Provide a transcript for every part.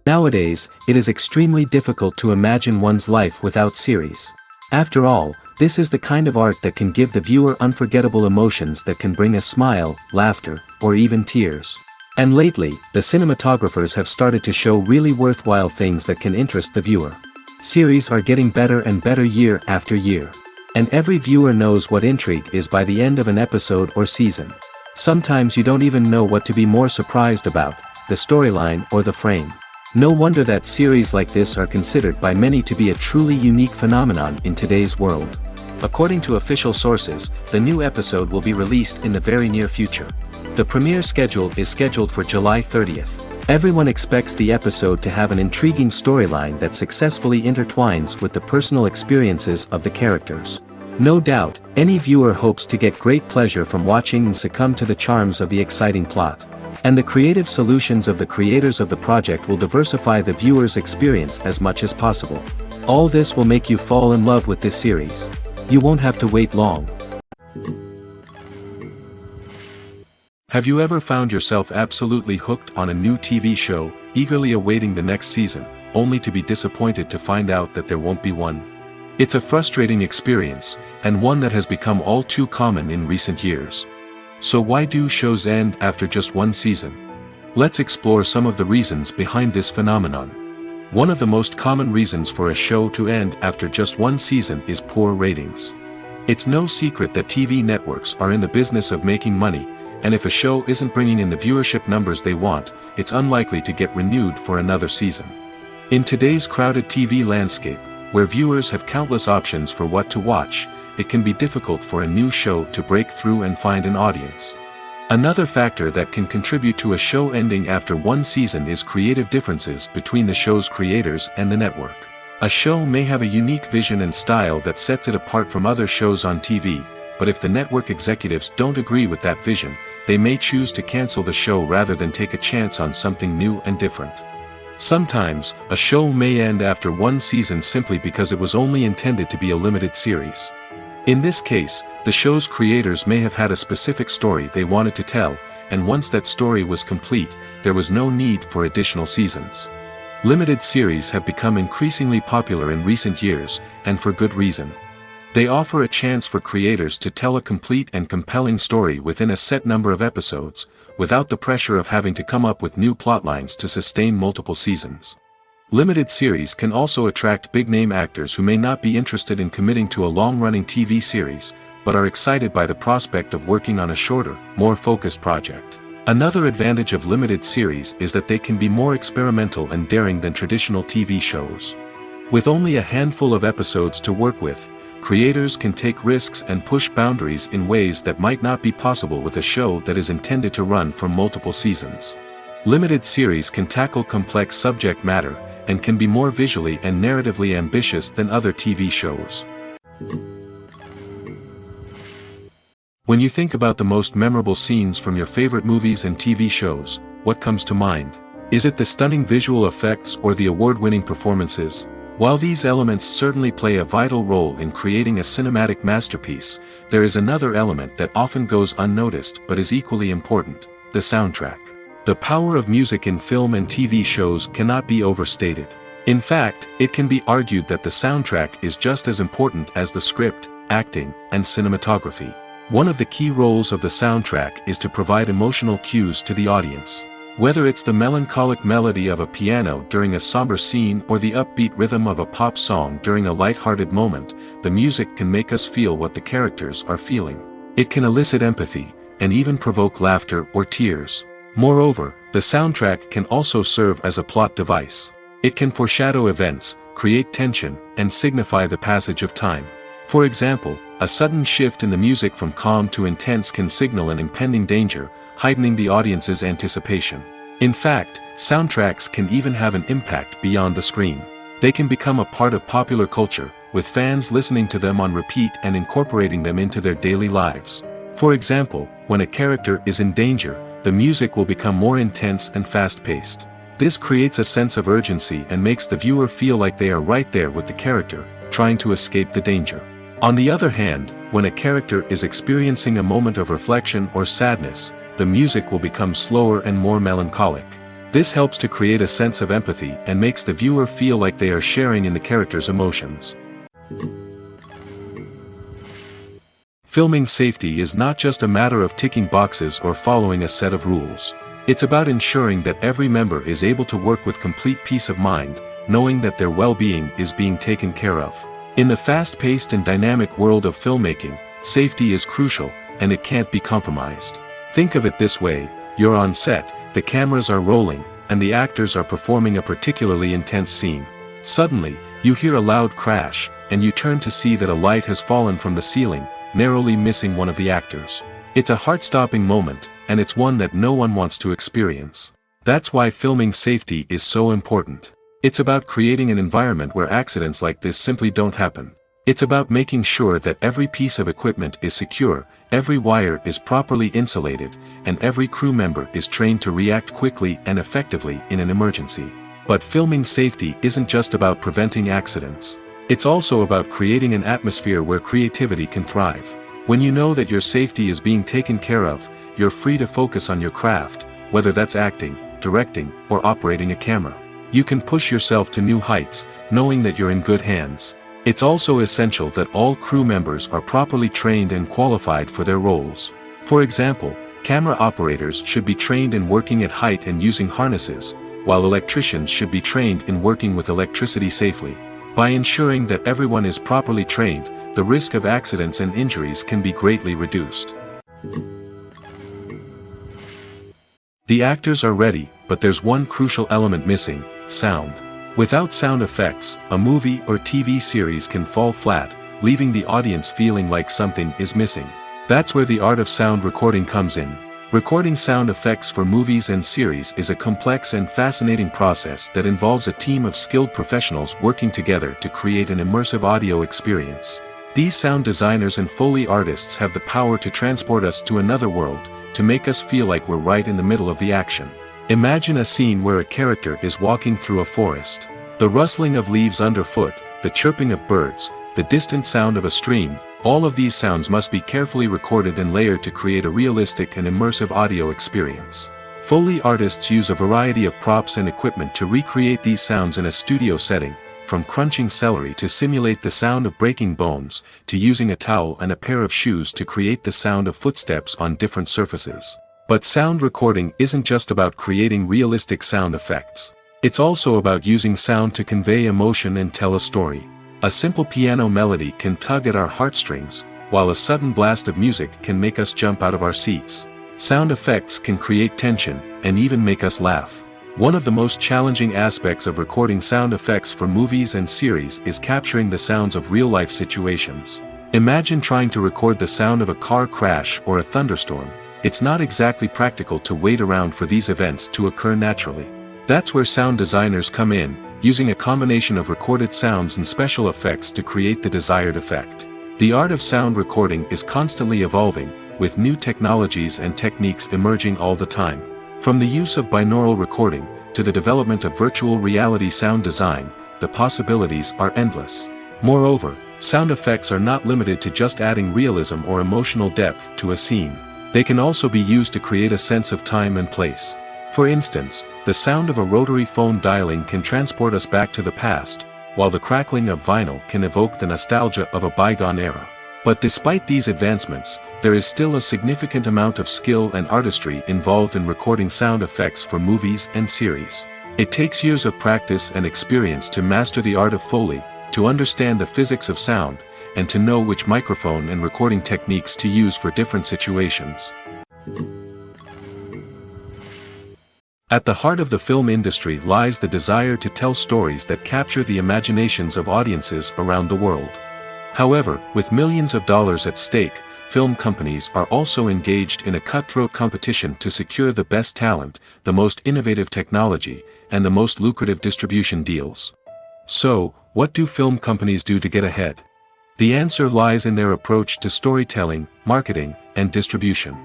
Nowadays, it is extremely difficult to imagine one's life without series. After all, this is the kind of art that can give the viewer unforgettable emotions that can bring a smile, laughter, or even tears. And lately, the cinematographers have started to show really worthwhile things that can interest the viewer. Series are getting better and better year after year. And every viewer knows what intrigue is by the end of an episode or season. Sometimes you don't even know what to be more surprised about, the storyline or the frame. No wonder that series like this are considered by many to be a truly unique phenomenon in today's world. According to official sources, the new episode will be released in the very near future. The premiere schedule is scheduled for July 30th. Everyone expects the episode to have an intriguing storyline that successfully intertwines with the personal experiences of the characters. No doubt, any viewer hopes to get great pleasure from watching and succumb to the charms of the exciting plot. And the creative solutions of the creators of the project will diversify the viewer's experience as much as possible. All this will make you fall in love with this series. You won't have to wait long. Have you ever found yourself absolutely hooked on a new TV show, eagerly awaiting the next season, only to be disappointed to find out that there won't be one? It's a frustrating experience, and one that has become all too common in recent years. So why do shows end after just one season? Let's explore some of the reasons behind this phenomenon. One of the most common reasons for a show to end after just one season is poor ratings. It's no secret that TV networks are in the business of making money, and if a show isn't bringing in the viewership numbers they want, it's unlikely to get renewed for another season. In today's crowded TV landscape, where viewers have countless options for what to watch, it can be difficult for a new show to break through and find an audience. Another factor that can contribute to a show ending after one season is creative differences between the show's creators and the network. A show may have a unique vision and style that sets it apart from other shows on TV, but if the network executives don't agree with that vision, they may choose to cancel the show rather than take a chance on something new and different. Sometimes, a show may end after one season simply because it was only intended to be a limited series. In this case, the show's creators may have had a specific story they wanted to tell, and once that story was complete, there was no need for additional seasons. Limited series have become increasingly popular in recent years, and for good reason. They offer a chance for creators to tell a complete and compelling story within a set number of episodes, without the pressure of having to come up with new plotlines to sustain multiple seasons. Limited series can also attract big-name actors who may not be interested in committing to a long-running TV series, but are excited by the prospect of working on a shorter, more focused project. Another advantage of limited series is that they can be more experimental and daring than traditional TV shows. With only a handful of episodes to work with, creators can take risks and push boundaries in ways that might not be possible with a show that is intended to run for multiple seasons. Limited series can tackle complex subject matter, and can be more visually and narratively ambitious than other TV shows. When you think about the most memorable scenes from your favorite movies and TV shows, what comes to mind? Is it the stunning visual effects or the award-winning performances? While these elements certainly play a vital role in creating a cinematic masterpiece, there is another element that often goes unnoticed but is equally important: the soundtrack. The power of music in film and TV shows cannot be overstated. In fact, it can be argued that the soundtrack is just as important as the script, acting, and cinematography. One of the key roles of the soundtrack is to provide emotional cues to the audience. Whether it's the melancholic melody of a piano during a somber scene or the upbeat rhythm of a pop song during a light-hearted moment, the music can make us feel what the characters are feeling. It can elicit empathy, and even provoke laughter or tears. Moreover, the soundtrack can also serve as a plot device. It can foreshadow events, create tension, and signify the passage of time. For example, a sudden shift in the music from calm to intense can signal an impending danger, heightening the audience's anticipation. In fact, soundtracks can even have an impact beyond the screen. They can become a part of popular culture, with fans listening to them on repeat and incorporating them into their daily lives. For example, when a character is in danger, the music will become more intense and fast-paced. This creates a sense of urgency and makes the viewer feel like they are right there with the character, trying to escape the danger. On the other hand, when a character is experiencing a moment of reflection or sadness, the music will become slower and more melancholic. This helps to create a sense of empathy and makes the viewer feel like they are sharing in the character's emotions. Filming safety is not just a matter of ticking boxes or following a set of rules. It's about ensuring that every member is able to work with complete peace of mind, knowing that their well-being is being taken care of. In the fast-paced and dynamic world of filmmaking, safety is crucial, and it can't be compromised. Think of it this way: you're on set, the cameras are rolling, and the actors are performing a particularly intense scene. Suddenly, you hear a loud crash, and you turn to see that a light has fallen from the ceiling, narrowly missing one of the actors. It's a heart-stopping moment, and it's one that no one wants to experience. That's why filming safety is so important. It's about creating an environment where accidents like this simply don't happen. It's about making sure that every piece of equipment is secure, every wire is properly insulated, and every crew member is trained to react quickly and effectively in an emergency. But filming safety isn't just about preventing accidents. It's also about creating an atmosphere where creativity can thrive. When you know that your safety is being taken care of, you're free to focus on your craft, whether that's acting, directing, or operating a camera. You can push yourself to new heights, knowing that you're in good hands. It's also essential that all crew members are properly trained and qualified for their roles. For example, camera operators should be trained in working at height and using harnesses, while electricians should be trained in working with electricity safely. By ensuring that everyone is properly trained, the risk of accidents and injuries can be greatly reduced. The actors are ready, but there's one crucial element missing: sound. Without sound effects, a movie or TV series can fall flat, leaving the audience feeling like something is missing. That's where the art of sound recording comes in. Recording sound effects for movies and series is a complex and fascinating process that involves a team of skilled professionals working together to create an immersive audio experience. These sound designers and Foley artists have the power to transport us to another world, to make us feel like we're right in the middle of the action. Imagine a scene where a character is walking through a forest. The rustling of leaves underfoot, the chirping of birds, the distant sound of a stream, all of these sounds must be carefully recorded and layered to create a realistic and immersive audio experience. Foley artists use a variety of props and equipment to recreate these sounds in a studio setting, from crunching celery to simulate the sound of breaking bones, to using a towel and a pair of shoes to create the sound of footsteps on different surfaces. But sound recording isn't just about creating realistic sound effects. It's also about using sound to convey emotion and tell a story. A simple piano melody can tug at our heartstrings, while a sudden blast of music can make us jump out of our seats. Sound effects can create tension, and even make us laugh. One of the most challenging aspects of recording sound effects for movies and series is capturing the sounds of real-life situations. Imagine trying to record the sound of a car crash or a thunderstorm. It's not exactly practical to wait around for these events to occur naturally. That's where sound designers come in, using a combination of recorded sounds and special effects to create the desired effect. The art of sound recording is constantly evolving, with new technologies and techniques emerging all the time. From the use of binaural recording, to the development of virtual reality sound design, the possibilities are endless. Moreover, sound effects are not limited to just adding realism or emotional depth to a scene. They can also be used to create a sense of time and place. For instance, the sound of a rotary phone dialing can transport us back to the past, while the crackling of vinyl can evoke the nostalgia of a bygone era. But despite these advancements, there is still a significant amount of skill and artistry involved in recording sound effects for movies and series. It takes years of practice and experience to master the art of Foley, to understand the physics of sound, and to know which microphone and recording techniques to use for different situations. At the heart of the film industry lies the desire to tell stories that capture the imaginations of audiences around the world. However, with millions of dollars at stake, film companies are also engaged in a cutthroat competition to secure the best talent, the most innovative technology, and the most lucrative distribution deals. So, what do film companies do to get ahead? The answer lies in their approach to storytelling, marketing, and distribution.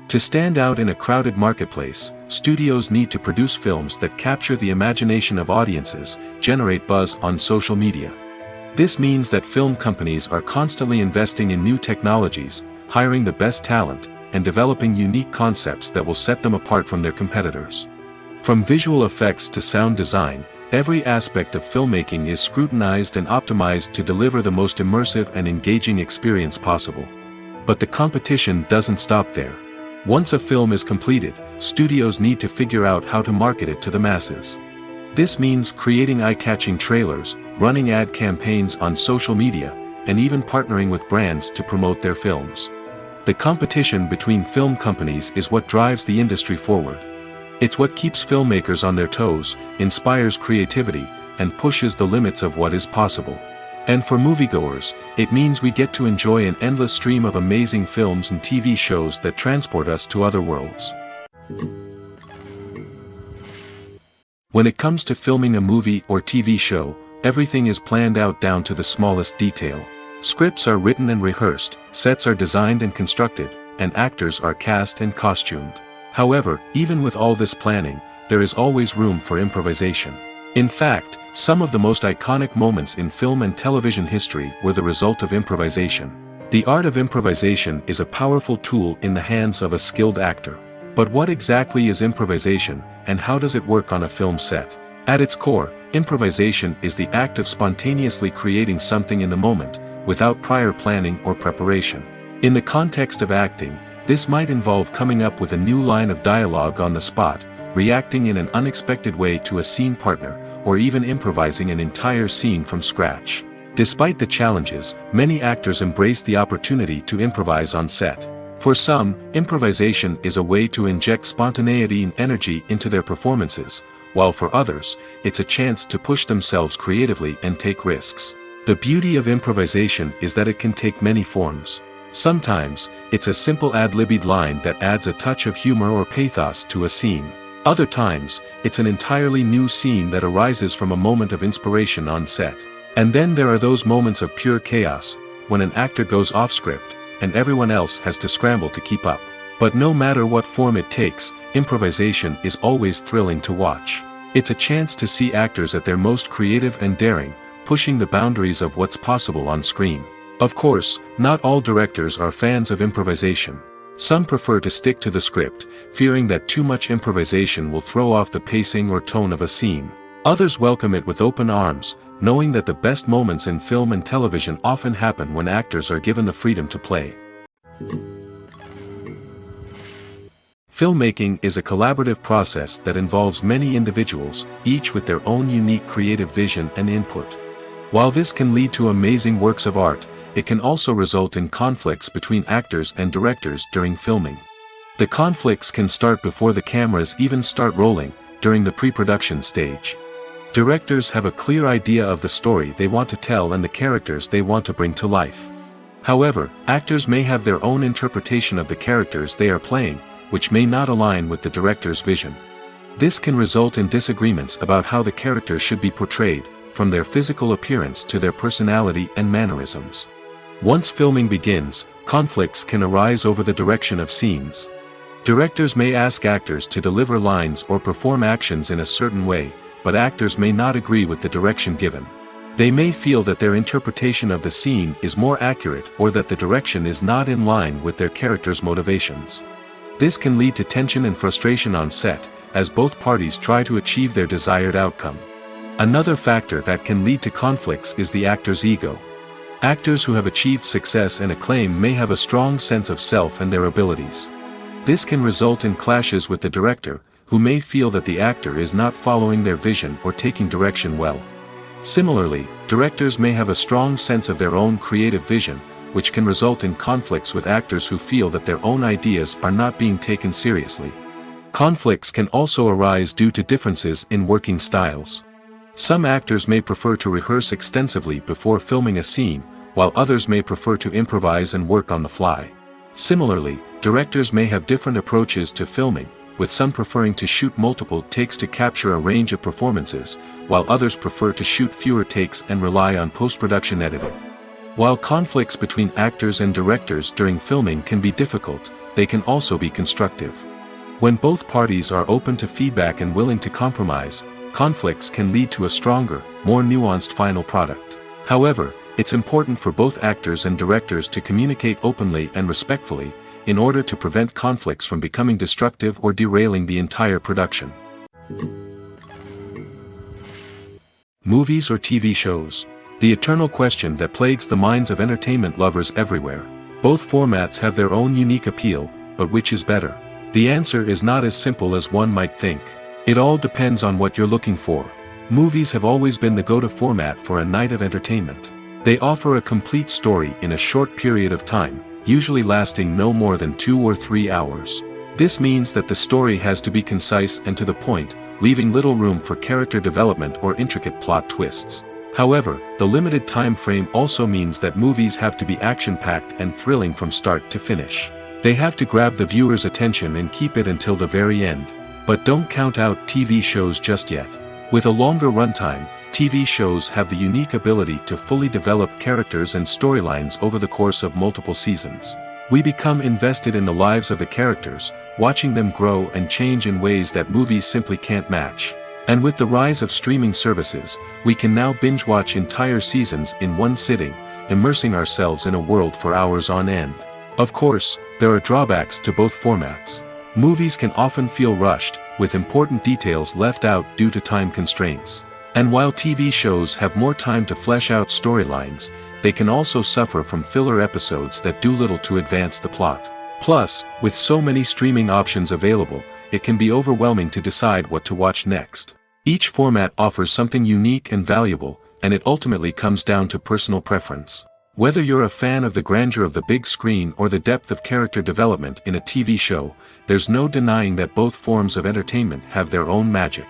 To stand out in a crowded marketplace, studios need to produce films that capture the imagination of audiences, generate buzz on social media. This means that film companies are constantly investing in new technologies, hiring the best talent, and developing unique concepts that will set them apart from their competitors. From visual effects to sound design, every aspect of filmmaking is scrutinized and optimized to deliver the most immersive and engaging experience possible. But the competition doesn't stop there. Once a film is completed, studios need to figure out how to market it to the masses. This means creating eye-catching trailers, running ad campaigns on social media, and even partnering with brands to promote their films. The competition between film companies is what drives the industry forward. It's what keeps filmmakers on their toes, inspires creativity, and pushes the limits of what is possible. And for moviegoers, it means we get to enjoy an endless stream of amazing films and TV shows that transport us to other worlds. When it comes to filming a movie or TV show, everything is planned out down to the smallest detail. Scripts are written and rehearsed, sets are designed and constructed, and actors are cast and costumed. However, even with all this planning, there is always room for improvisation. In fact, some of the most iconic moments in film and television history were the result of improvisation. The art of improvisation is a powerful tool in the hands of a skilled actor. But what exactly is improvisation, and how does it work on a film set? At its core, improvisation is the act of spontaneously creating something in the moment, without prior planning or preparation. In the context of acting, this might involve coming up with a new line of dialogue on the spot, reacting in an unexpected way to a scene partner, or even improvising an entire scene from scratch. Despite the challenges, many actors embrace the opportunity to improvise on set. For some, improvisation is a way to inject spontaneity and energy into their performances, while for others, it's a chance to push themselves creatively and take risks. The beauty of improvisation is that it can take many forms. Sometimes, it's a simple ad-libbed line that adds a touch of humor or pathos to a scene. Other times, it's an entirely new scene that arises from a moment of inspiration on set. And then there are those moments of pure chaos, when an actor goes off script, and everyone else has to scramble to keep up. But no matter what form it takes, improvisation is always thrilling to watch. It's a chance to see actors at their most creative and daring, pushing the boundaries of what's possible on screen. Of course, not all directors are fans of improvisation. Some prefer to stick to the script, fearing that too much improvisation will throw off the pacing or tone of a scene. Others welcome it with open arms, knowing that the best moments in film and television often happen when actors are given the freedom to play. Filmmaking is a collaborative process that involves many individuals, each with their own unique creative vision and input. While this can lead to amazing works of art, it can also result in conflicts between actors and directors during filming. The conflicts can start before the cameras even start rolling, during the pre-production stage. Directors have a clear idea of the story they want to tell and the characters they want to bring to life. However, actors may have their own interpretation of the characters they are playing, which may not align with the director's vision. This can result in disagreements about how the characters should be portrayed, from their physical appearance to their personality and mannerisms. Once filming begins, conflicts can arise over the direction of scenes. Directors may ask actors to deliver lines or perform actions in a certain way, but actors may not agree with the direction given. They may feel that their interpretation of the scene is more accurate or that the direction is not in line with their character's motivations. This can lead to tension and frustration on set, as both parties try to achieve their desired outcome. Another factor that can lead to conflicts is the actor's ego. Actors who have achieved success and acclaim may have a strong sense of self and their abilities. This can result in clashes with the director, who may feel that the actor is not following their vision or taking direction well. Similarly, directors may have a strong sense of their own creative vision, which can result in conflicts with actors who feel that their own ideas are not being taken seriously. Conflicts can also arise due to differences in working styles. Some actors may prefer to rehearse extensively before filming a scene, while others may prefer to improvise and work on the fly. Similarly, directors may have different approaches to filming, with some preferring to shoot multiple takes to capture a range of performances, while others prefer to shoot fewer takes and rely on post-production editing. While conflicts between actors and directors during filming can be difficult, they can also be constructive. When both parties are open to feedback and willing to compromise, conflicts can lead to a stronger, more nuanced final product. However, it's important for both actors and directors to communicate openly and respectfully, in order to prevent conflicts from becoming destructive or derailing the entire production. Movies or TV shows? The eternal question that plagues the minds of entertainment lovers everywhere. Both formats have their own unique appeal, but which is better? The answer is not as simple as one might think. It all depends on what you're looking for. Movies have always been the go-to format for a night of entertainment. They offer a complete story in a short period of time, usually lasting no more than 2 or 3 hours. This means that the story has to be concise and to the point, leaving little room for character development or intricate plot twists. However, the limited time frame also means that movies have to be action-packed and thrilling from start to finish. They have to grab the viewer's attention and keep it until the very end. But don't count out TV shows just yet. With a longer runtime, TV shows have the unique ability to fully develop characters and storylines over the course of multiple seasons. We become invested in the lives of the characters, watching them grow and change in ways that movies simply can't match. And with the rise of streaming services, we can now binge-watch entire seasons in one sitting, immersing ourselves in a world for hours on end. Of course, there are drawbacks to both formats. Movies can often feel rushed, with important details left out due to time constraints. And while TV shows have more time to flesh out storylines, they can also suffer from filler episodes that do little to advance the plot. Plus, with so many streaming options available, it can be overwhelming to decide what to watch next. Each format offers something unique and valuable, and it ultimately comes down to personal preference. Whether you're a fan of the grandeur of the big screen or the depth of character development in a TV show, there's no denying that both forms of entertainment have their own magic.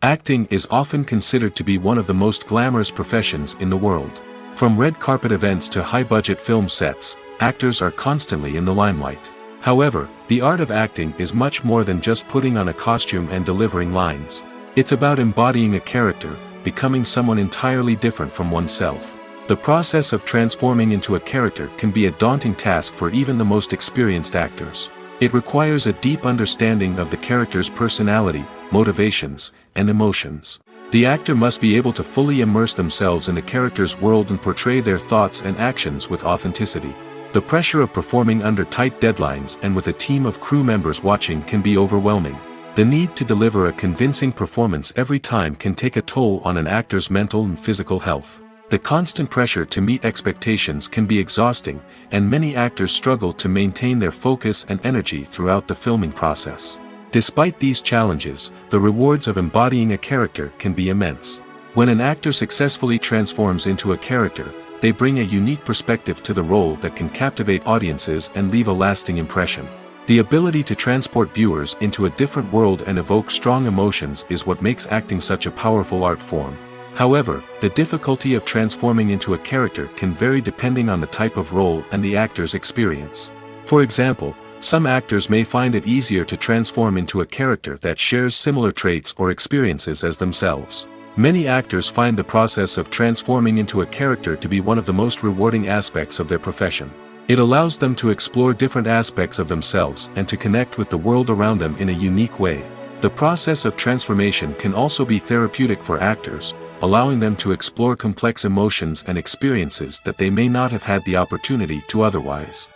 Acting is often considered to be one of the most glamorous professions in the world. From red carpet events to high-budget film sets, actors are constantly in the limelight. However, the art of acting is much more than just putting on a costume and delivering lines. It's about embodying a character, becoming someone entirely different from oneself. The process of transforming into a character can be a daunting task for even the most experienced actors. It requires a deep understanding of the character's personality, motivations, and emotions. The actor must be able to fully immerse themselves in the character's world and portray their thoughts and actions with authenticity. The pressure of performing under tight deadlines and with a team of crew members watching can be overwhelming. The need to deliver a convincing performance every time can take a toll on an actor's mental and physical health. The constant pressure to meet expectations can be exhausting, and many actors struggle to maintain their focus and energy throughout the filming process. Despite these challenges, the rewards of embodying a character can be immense. When an actor successfully transforms into a character, they bring a unique perspective to the role that can captivate audiences and leave a lasting impression. The ability to transport viewers into a different world and evoke strong emotions is what makes acting such a powerful art form. However, the difficulty of transforming into a character can vary depending on the type of role and the actor's experience. For example, some actors may find it easier to transform into a character that shares similar traits or experiences as themselves. Many actors find the process of transforming into a character to be one of the most rewarding aspects of their profession. It allows them to explore different aspects of themselves and to connect with the world around them in a unique way. The process of transformation can also be therapeutic for actors, allowing them to explore complex emotions and experiences that they may not have had the opportunity to otherwise.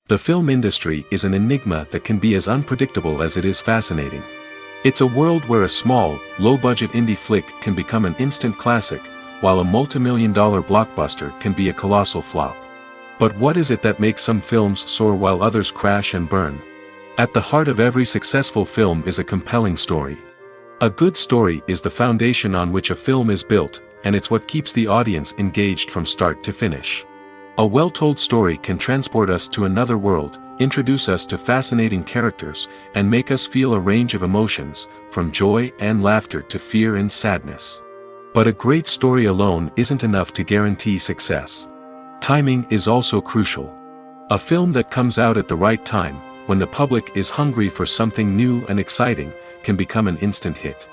The film industry is an enigma that can be as unpredictable as it is fascinating. It's a world where a small, low-budget indie flick can become an instant classic, while a multi-million-dollar blockbuster can be a colossal flop. But what is it that makes some films soar while others crash and burn? At the heart of every successful film is a compelling story. A good story is the foundation on which a film is built, and it's what keeps the audience engaged from start to finish. A well-told story can transport us to another world, introduce us to fascinating characters, and make us feel a range of emotions, from joy and laughter to fear and sadness. But a great story alone isn't enough to guarantee success. Timing is also crucial. A film that comes out at the right time, when the public is hungry for something new and exciting, can become an instant hit.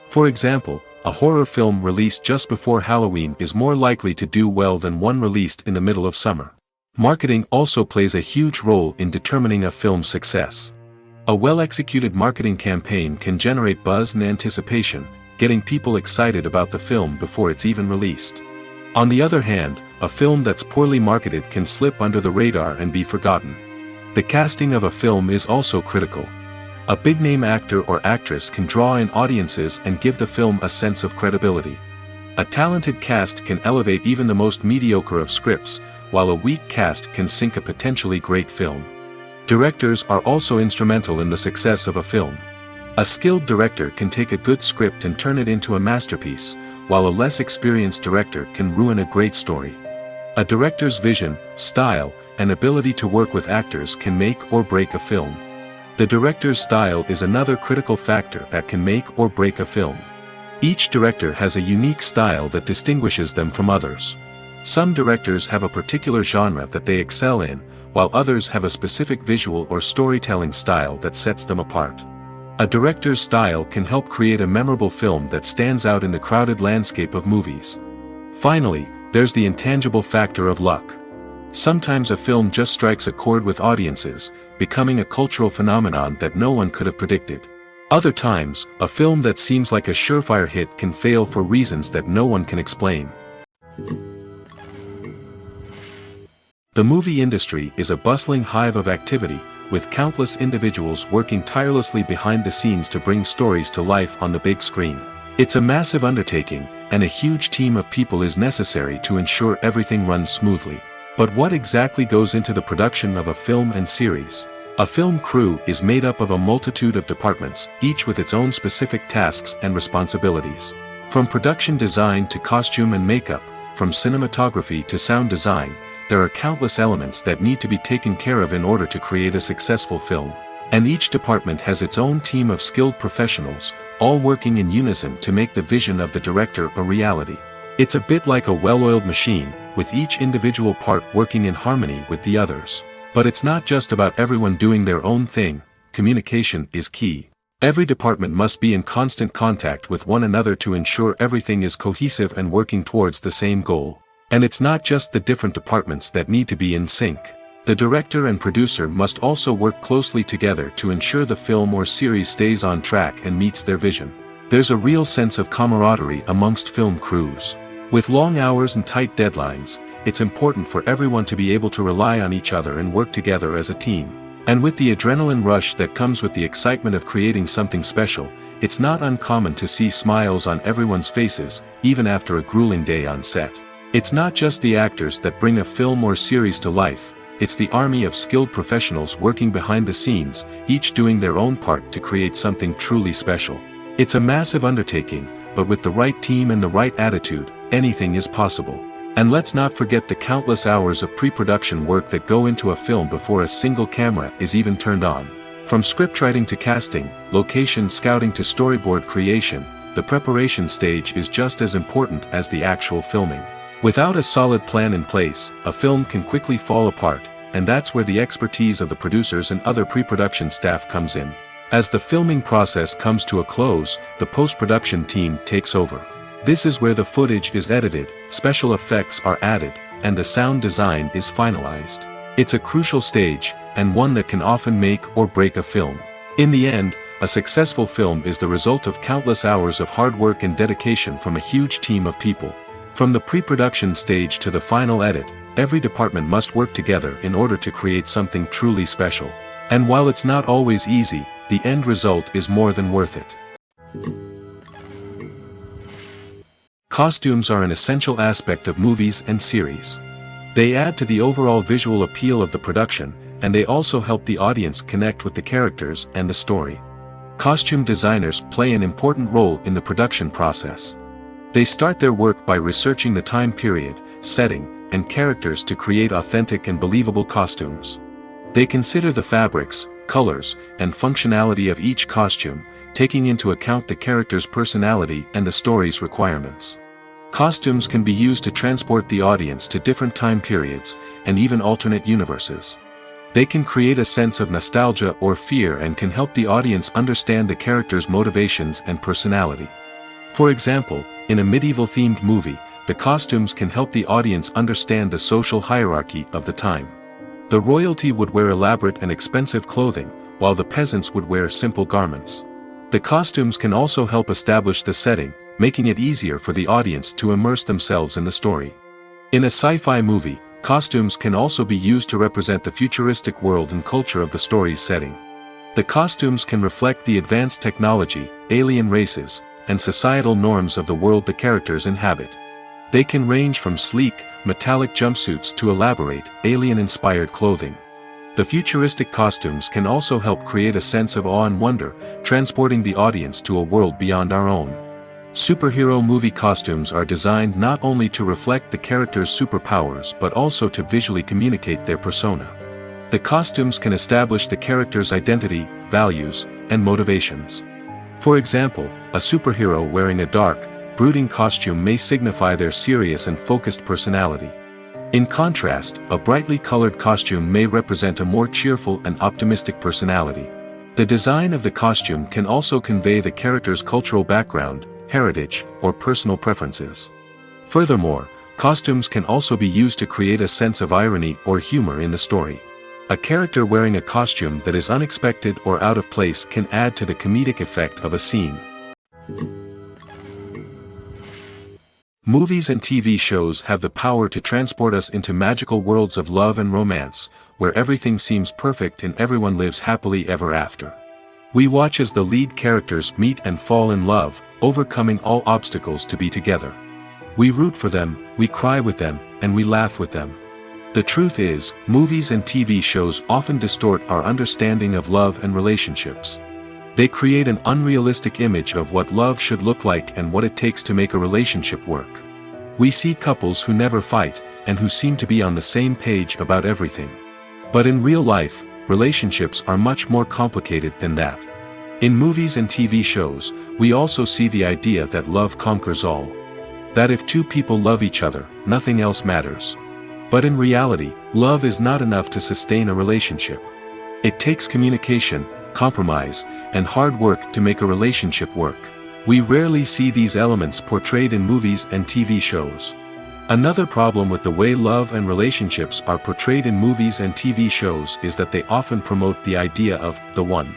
For example, a horror film released just before Halloween is more likely to do well than one released in the middle of summer. Marketing also plays a huge role in determining a film's success. A well-executed marketing campaign can generate buzz and anticipation, getting people excited about the film before it's even released. On the other hand, a film that's poorly marketed can slip under the radar and be forgotten. The casting of a film is also critical. A big-name actor or actress can draw in audiences and give the film a sense of credibility. A talented cast can elevate even the most mediocre of scripts, while a weak cast can sink a potentially great film. Directors are also instrumental in the success of a film. A skilled director can take a good script and turn it into a masterpiece, while a less experienced director can ruin a great story. A director's vision, style, and ability to work with actors can make or break a film. The director's style is another critical factor that can make or break a film. Each director has a unique style that distinguishes them from others. Some directors have a particular genre that they excel in, while others have a specific visual or storytelling style that sets them apart. A director's style can help create a memorable film that stands out in the crowded landscape of movies. Finally, there's the intangible factor of luck. Sometimes a film just strikes a chord with audiences, becoming a cultural phenomenon that no one could have predicted. Other times, a film that seems like a surefire hit can fail for reasons that no one can explain. The movie industry is a bustling hive of activity, with countless individuals working tirelessly behind the scenes to bring stories to life on the big screen. It's a massive undertaking, and a huge team of people is necessary to ensure everything runs smoothly. But what exactly goes into the production of a film and series? A film crew is made up of a multitude of departments, each with its own specific tasks and responsibilities. From production design to costume and makeup, from cinematography to sound design, there are countless elements that need to be taken care of in order to create a successful film. And each department has its own team of skilled professionals, all working in unison to make the vision of the director a reality. It's a bit like a well-oiled machine, with each individual part working in harmony with the others. But it's not just about everyone doing their own thing. Communication is key. Every department must be in constant contact with one another to ensure everything is cohesive and working towards the same goal. And it's not just the different departments that need to be in sync. The director and producer must also work closely together to ensure the film or series stays on track and meets their vision. There's a real sense of camaraderie amongst film crews. With long hours and tight deadlines, it's important for everyone to be able to rely on each other and work together as a team. And with the adrenaline rush that comes with the excitement of creating something special, it's not uncommon to see smiles on everyone's faces, even after a grueling day on set. It's not just the actors that bring a film or series to life, it's the army of skilled professionals working behind the scenes, each doing their own part to create something truly special. It's a massive undertaking, but with the right team and the right attitude, anything is possible. And let's not forget the countless hours of pre-production work that go into a film before a single camera is even turned on. From scriptwriting to casting, location scouting to storyboard creation, the preparation stage is just as important as the actual filming. Without a solid plan in place, a film can quickly fall apart, and that's where the expertise of the producers and other pre-production staff comes in. As the filming process comes to a close, the post-production team takes over. This is where the footage is edited, special effects are added, and the sound design is finalized. It's a crucial stage, and one that can often make or break a film. In the end, a successful film is the result of countless hours of hard work and dedication from a huge team of people. From the pre-production stage to the final edit, every department must work together in order to create something truly special. And while it's not always easy, the end result is more than worth it. Costumes are an essential aspect of movies and series. They add to the overall visual appeal of the production, and they also help the audience connect with the characters and the story. Costume designers play an important role in the production process. They start their work by researching the time period, setting, and characters to create authentic and believable costumes. They consider the fabrics, colors, and functionality of each costume, taking into account the character's personality and the story's requirements. Costumes can be used to transport the audience to different time periods, and even alternate universes. They can create a sense of nostalgia or fear and can help the audience understand the character's motivations and personality. For example, in a medieval-themed movie, the costumes can help the audience understand the social hierarchy of the time. The royalty would wear elaborate and expensive clothing, while the peasants would wear simple garments. The costumes can also help establish the setting, making it easier for the audience to immerse themselves in the story. In a sci-fi movie, costumes can also be used to represent the futuristic world and culture of the story's setting. The costumes can reflect the advanced technology, alien races, and societal norms of the world the characters inhabit. They can range from sleek, metallic jumpsuits to elaborate, alien-inspired clothing. The futuristic costumes can also help create a sense of awe and wonder, transporting the audience to a world beyond our own. Superhero movie costumes are designed not only to reflect the character's superpowers but also to visually communicate their persona. The costumes can establish the character's identity, values, and motivations. For example, a superhero wearing a dark, brooding costume may signify their serious and focused personality. In contrast, a brightly colored costume may represent a more cheerful and optimistic personality. The design of the costume can also convey the character's cultural background, heritage, or personal preferences. Furthermore, costumes can also be used to create a sense of irony or humor in the story. A character wearing a costume that is unexpected or out of place can add to the comedic effect of a scene. Movies and TV shows have the power to transport us into magical worlds of love and romance, where everything seems perfect and everyone lives happily ever after. We watch as the lead characters meet and fall in love, overcoming all obstacles to be together. We root for them, we cry with them, and we laugh with them. The truth is, movies and TV shows often distort our understanding of love and relationships. They create an unrealistic image of what love should look like and what it takes to make a relationship work. We see couples who never fight, and who seem to be on the same page about everything. But in real life, relationships are much more complicated than that. In movies and TV shows, we also see the idea that love conquers all. That if two people love each other, nothing else matters. But in reality, love is not enough to sustain a relationship. It takes communication, compromise, and hard work to make a relationship work. We rarely see these elements portrayed in movies and TV shows. Another problem with the way love and relationships are portrayed in movies and TV shows is that they often promote the idea of the one.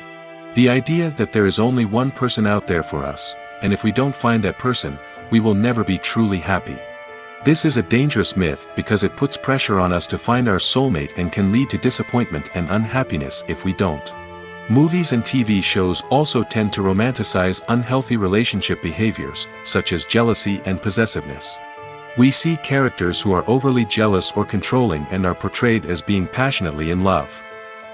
The idea that there is only one person out there for us, and if we don't find that person, we will never be truly happy. This is a dangerous myth because it puts pressure on us to find our soulmate and can lead to disappointment and unhappiness if we don't. Movies and TV shows also tend to romanticize unhealthy relationship behaviors, such as jealousy and possessiveness. We see characters who are overly jealous or controlling and are portrayed as being passionately in love.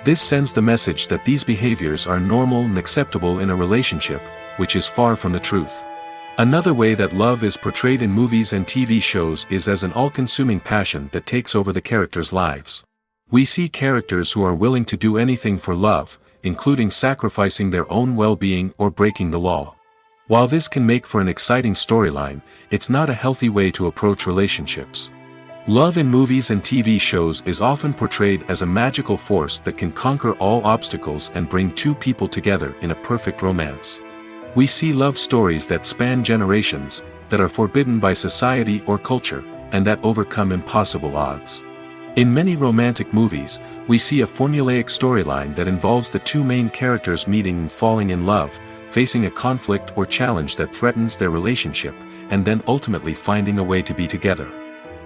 This sends the message that these behaviors are normal and acceptable in a relationship, which is far from the truth. Another way that love is portrayed in movies and TV shows is as an all-consuming passion that takes over the characters' lives. We see characters who are willing to do anything for love, including sacrificing their own well-being or breaking the law. While this can make for an exciting storyline, it's not a healthy way to approach relationships. Love in movies and TV shows is often portrayed as a magical force that can conquer all obstacles and bring two people together in a perfect romance. We see love stories that span generations, that are forbidden by society or culture, and that overcome impossible odds. In many romantic movies, we see a formulaic storyline that involves the two main characters meeting and falling in love, facing a conflict or challenge that threatens their relationship, and then ultimately finding a way to be together.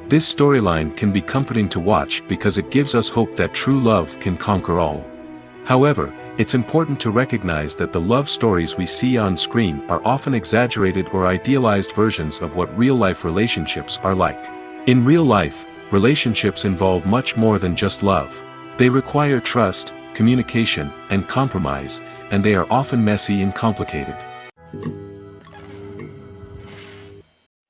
This storyline can be comforting to watch because it gives us hope that true love can conquer all. However, it's important to recognize that the love stories we see on screen are often exaggerated or idealized versions of what real-life relationships are like. In real life, relationships involve much more than just love. They require trust, communication, and compromise, and they are often messy and complicated.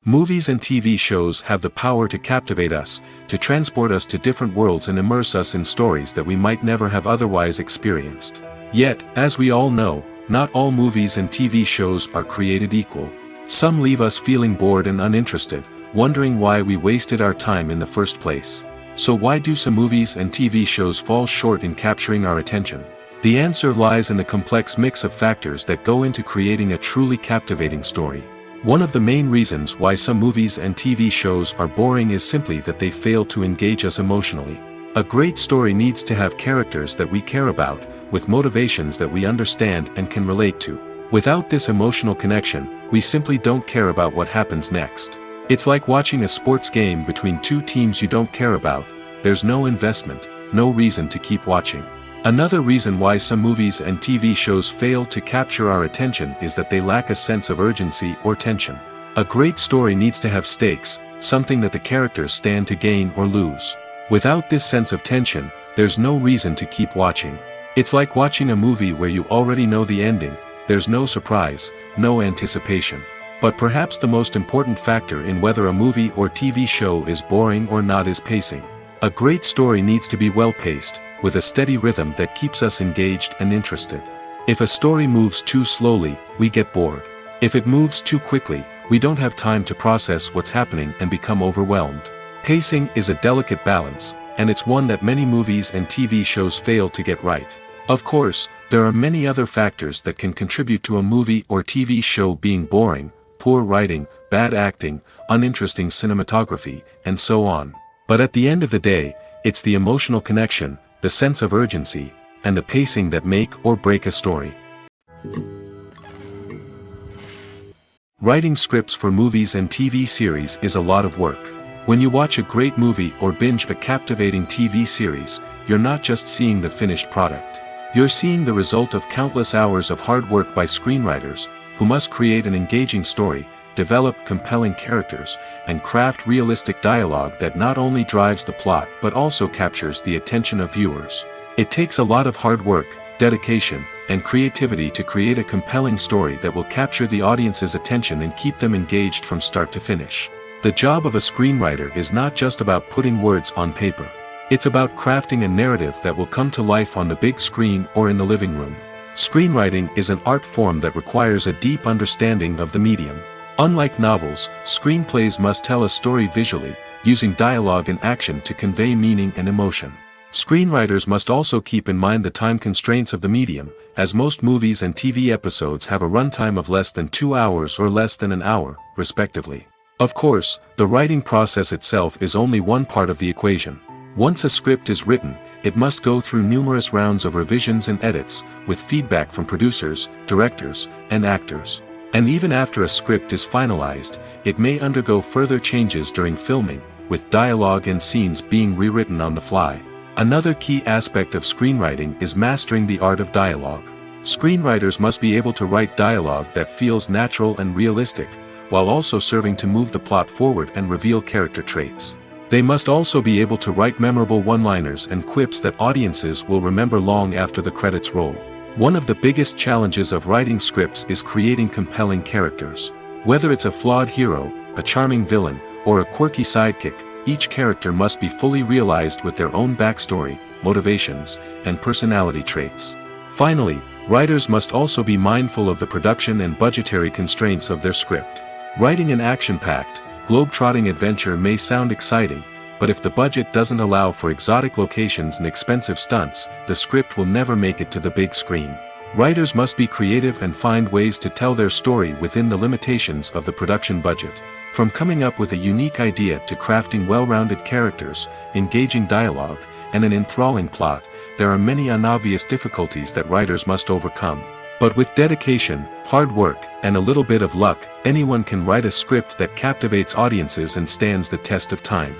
Movies and TV shows have the power to captivate us, to transport us to different worlds and immerse us in stories that we might never have otherwise experienced. Yet, as we all know, not all movies and TV shows are created equal. Some leave us feeling bored and uninterested, wondering why we wasted our time in the first place. So why do some movies and TV shows fall short in capturing our attention? The answer lies in the complex mix of factors that go into creating a truly captivating story. One of the main reasons why some movies and TV shows are boring is simply that they fail to engage us emotionally. A great story needs to have characters that we care about, with motivations that we understand and can relate to. Without this emotional connection, we simply don't care about what happens next. It's like watching a sports game between two teams you don't care about. There's no investment, no reason to keep watching. Another reason why some movies and TV shows fail to capture our attention is that they lack a sense of urgency or tension. A great story needs to have stakes, something that the characters stand to gain or lose. Without this sense of tension, there's no reason to keep watching. It's like watching a movie where you already know the ending. There's no surprise, no anticipation. But perhaps the most important factor in whether a movie or TV show is boring or not is pacing. A great story needs to be well-paced, with a steady rhythm that keeps us engaged and interested. If a story moves too slowly, we get bored. If it moves too quickly, we don't have time to process what's happening and become overwhelmed. Pacing is a delicate balance, and it's one that many movies and TV shows fail to get right. Of course, there are many other factors that can contribute to a movie or TV show being boring: poor writing, bad acting, uninteresting cinematography, and so on. But at the end of the day, it's the emotional connection, the sense of urgency, and the pacing that make or break a story. Writing scripts for movies and TV series is a lot of work. When you watch a great movie or binge a captivating TV series, you're not just seeing the finished product. You're seeing the result of countless hours of hard work by screenwriters, who must create an engaging story, develop compelling characters, and craft realistic dialogue that not only drives the plot but also captures the attention of viewers. It takes a lot of hard work, dedication, and creativity to create a compelling story that will capture the audience's attention and keep them engaged from start to finish. The job of a screenwriter is not just about putting words on paper. It's about crafting a narrative that will come to life on the big screen or in the living room. Screenwriting is an art form that requires a deep understanding of the medium. Unlike novels, screenplays must tell a story visually, using dialogue and action to convey meaning and emotion. Screenwriters must also keep in mind the time constraints of the medium, as most movies and TV episodes have a runtime of less than 2 hours or less than an hour, respectively. Of course, the writing process itself is only one part of the equation. Once a script is written, it must go through numerous rounds of revisions and edits, with feedback from producers, directors, and actors. And even after a script is finalized, it may undergo further changes during filming, with dialogue and scenes being rewritten on the fly. Another key aspect of screenwriting is mastering the art of dialogue. Screenwriters must be able to write dialogue that feels natural and realistic, while also serving to move the plot forward and reveal character traits. They must also be able to write memorable one-liners and quips that audiences will remember long after the credits roll. One of the biggest challenges of writing scripts is creating compelling characters. Whether it's a flawed hero, a charming villain, or a quirky sidekick, each character must be fully realized with their own backstory, motivations, and personality traits. Finally, writers must also be mindful of the production and budgetary constraints of their script. Writing an action-packed, globe-trotting adventure may sound exciting, but if the budget doesn't allow for exotic locations and expensive stunts, the script will never make it to the big screen. Writers must be creative and find ways to tell their story within the limitations of the production budget. From coming up with a unique idea to crafting well-rounded characters, engaging dialogue, and an enthralling plot, there are many unobvious difficulties that writers must overcome. But with dedication, hard work, and a little bit of luck, anyone can write a script that captivates audiences and stands the test of time.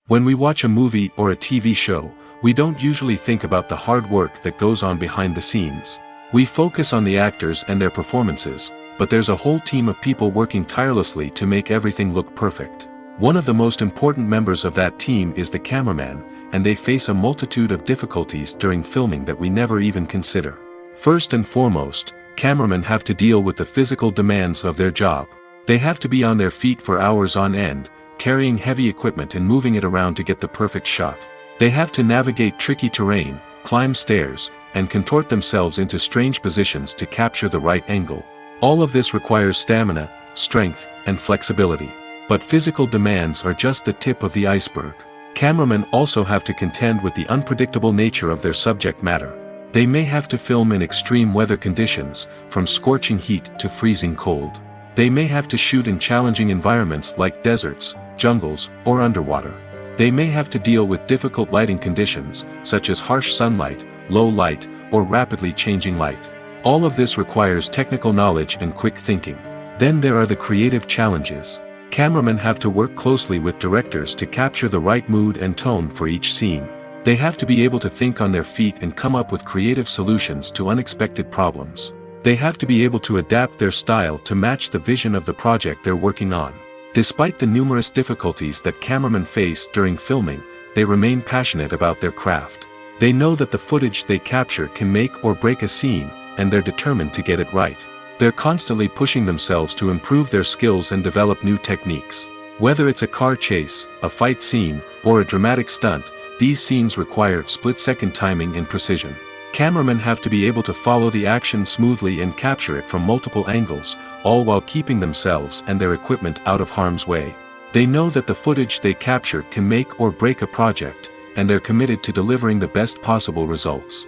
When we watch a movie or a TV show, we don't usually think about the hard work that goes on behind the scenes. We focus on the actors and their performances, but there's a whole team of people working tirelessly to make everything look perfect. One of the most important members of that team is the cameraman, and they face a multitude of difficulties during filming that we never even consider. First and foremost, cameramen have to deal with the physical demands of their job. They have to be on their feet for hours on end, carrying heavy equipment and moving it around to get the perfect shot. They have to navigate tricky terrain, climb stairs, and contort themselves into strange positions to capture the right angle. All of this requires stamina, strength, and flexibility. But physical demands are just the tip of the iceberg. Cameramen also have to contend with the unpredictable nature of their subject matter. They may have to film in extreme weather conditions, from scorching heat to freezing cold. They may have to shoot in challenging environments like deserts, jungles, or underwater. They may have to deal with difficult lighting conditions, such as harsh sunlight, low light, or rapidly changing light. All of this requires technical knowledge and quick thinking. Then there are the creative challenges. Cameramen have to work closely with directors to capture the right mood and tone for each scene. They have to be able to think on their feet and come up with creative solutions to unexpected problems. They have to be able to adapt their style to match the vision of the project they're working on. Despite the numerous difficulties that cameramen face during filming, they remain passionate about their craft. They know that the footage they capture can make or break a scene, and they're determined to get it right. They're constantly pushing themselves to improve their skills and develop new techniques. Whether it's a car chase, a fight scene, or a dramatic stunt, these scenes require split-second timing and precision. Cameramen have to be able to follow the action smoothly and capture it from multiple angles, all while keeping themselves and their equipment out of harm's way. They know that the footage they capture can make or break a project, and they're committed to delivering the best possible results.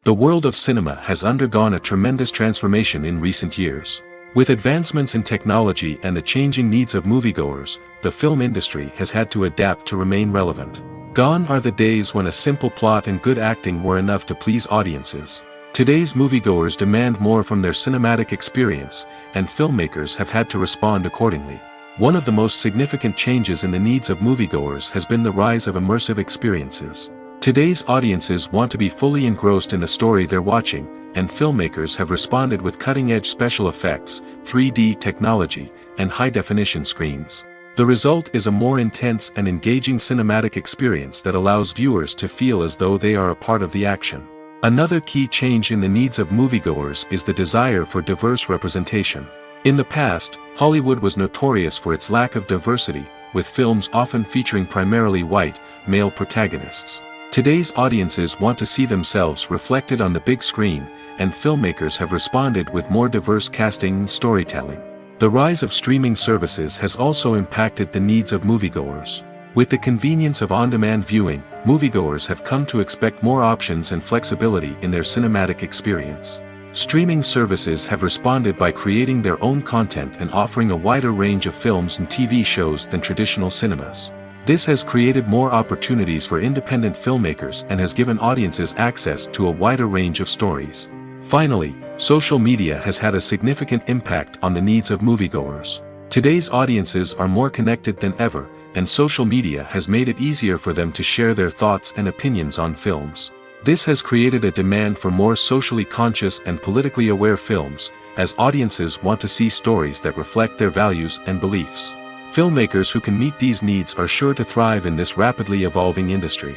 The world of cinema has undergone a tremendous transformation in recent years. With advancements in technology and the changing needs of moviegoers, the film industry has had to adapt to remain relevant. Gone are the days when a simple plot and good acting were enough to please audiences. Today's moviegoers demand more from their cinematic experience, and filmmakers have had to respond accordingly. One of the most significant changes in the needs of moviegoers has been the rise of immersive experiences. Today's audiences want to be fully engrossed in the story they're watching, and filmmakers have responded with cutting-edge special effects, 3D technology, and high-definition screens. The result is a more intense and engaging cinematic experience that allows viewers to feel as though they are a part of the action. Another key change in the needs of moviegoers is the desire for diverse representation. In the past, Hollywood was notorious for its lack of diversity, with films often featuring primarily white, male protagonists. Today's audiences want to see themselves reflected on the big screen, and filmmakers have responded with more diverse casting and storytelling. The rise of streaming services has also impacted the needs of moviegoers. With the convenience of on-demand viewing, moviegoers have come to expect more options and flexibility in their cinematic experience. Streaming services have responded by creating their own content and offering a wider range of films and TV shows than traditional cinemas. This has created more opportunities for independent filmmakers and has given audiences access to a wider range of stories. Finally, social media has had a significant impact on the needs of moviegoers. Today's audiences are more connected than ever, and social media has made it easier for them to share their thoughts and opinions on films. This has created a demand for more socially conscious and politically aware films, as audiences want to see stories that reflect their values and beliefs. Filmmakers who can meet these needs are sure to thrive in this rapidly evolving industry.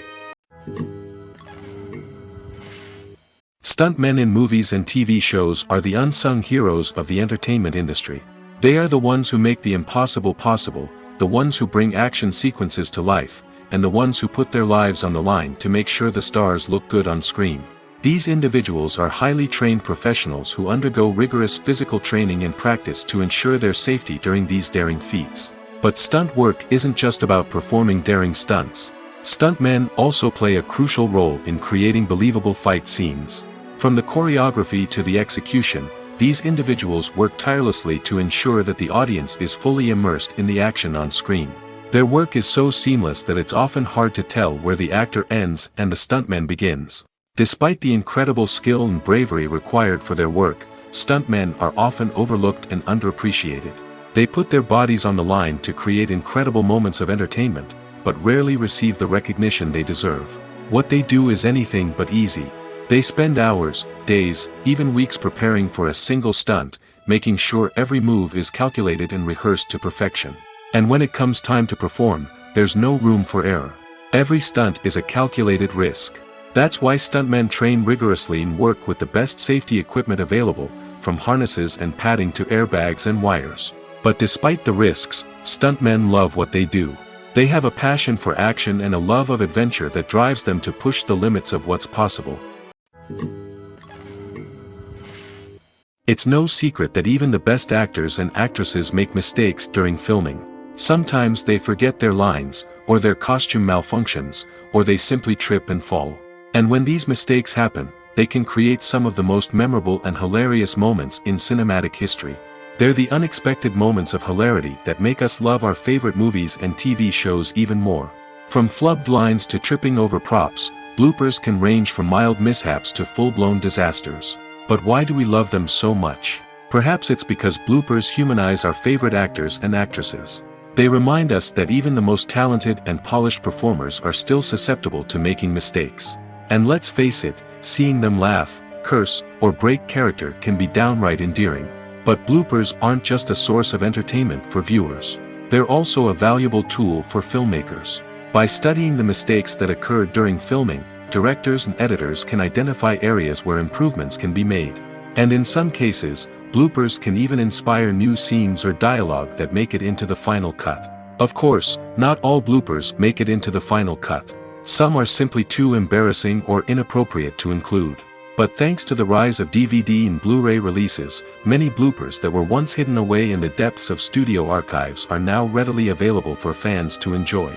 Stuntmen in movies and TV shows are the unsung heroes of the entertainment industry. They are the ones who make the impossible possible, the ones who bring action sequences to life, and the ones who put their lives on the line to make sure the stars look good on screen. These individuals are highly trained professionals who undergo rigorous physical training and practice to ensure their safety during these daring feats. But stunt work isn't just about performing daring stunts. Stuntmen also play a crucial role in creating believable fight scenes. From the choreography to the execution, these individuals work tirelessly to ensure that the audience is fully immersed in the action on screen. Their work is so seamless that it's often hard to tell where the actor ends and the stuntman begins. Despite the incredible skill and bravery required for their work, stuntmen are often overlooked and underappreciated. They put their bodies on the line to create incredible moments of entertainment, but rarely receive the recognition they deserve. What they do is anything but easy. They spend hours, days, even weeks preparing for a single stunt, making sure every move is calculated and rehearsed to perfection. And when it comes time to perform, there's no room for error. Every stunt is a calculated risk. That's why stuntmen train rigorously and work with the best safety equipment available, from harnesses and padding to airbags and wires. But despite the risks, stuntmen love what they do. They have a passion for action and a love of adventure that drives them to push the limits of what's possible. It's no secret that even the best actors and actresses make mistakes during filming. Sometimes they forget their lines, or their costume malfunctions, or they simply trip and fall. And when these mistakes happen, they can create some of the most memorable and hilarious moments in cinematic history. They're the unexpected moments of hilarity that make us love our favorite movies and TV shows even more. From flubbed lines to tripping over props, bloopers can range from mild mishaps to full-blown disasters. But why do we love them so much? Perhaps it's because bloopers humanize our favorite actors and actresses. They remind us that even the most talented and polished performers are still susceptible to making mistakes. And let's face it, seeing them laugh, curse, or break character can be downright endearing. But bloopers aren't just a source of entertainment for viewers. They're also a valuable tool for filmmakers. By studying the mistakes that occurred during filming, directors and editors can identify areas where improvements can be made. And in some cases, bloopers can even inspire new scenes or dialogue that make it into the final cut. Of course, not all bloopers make it into the final cut. Some are simply too embarrassing or inappropriate to include. But thanks to the rise of DVD and Blu-ray releases, many bloopers that were once hidden away in the depths of studio archives are now readily available for fans to enjoy.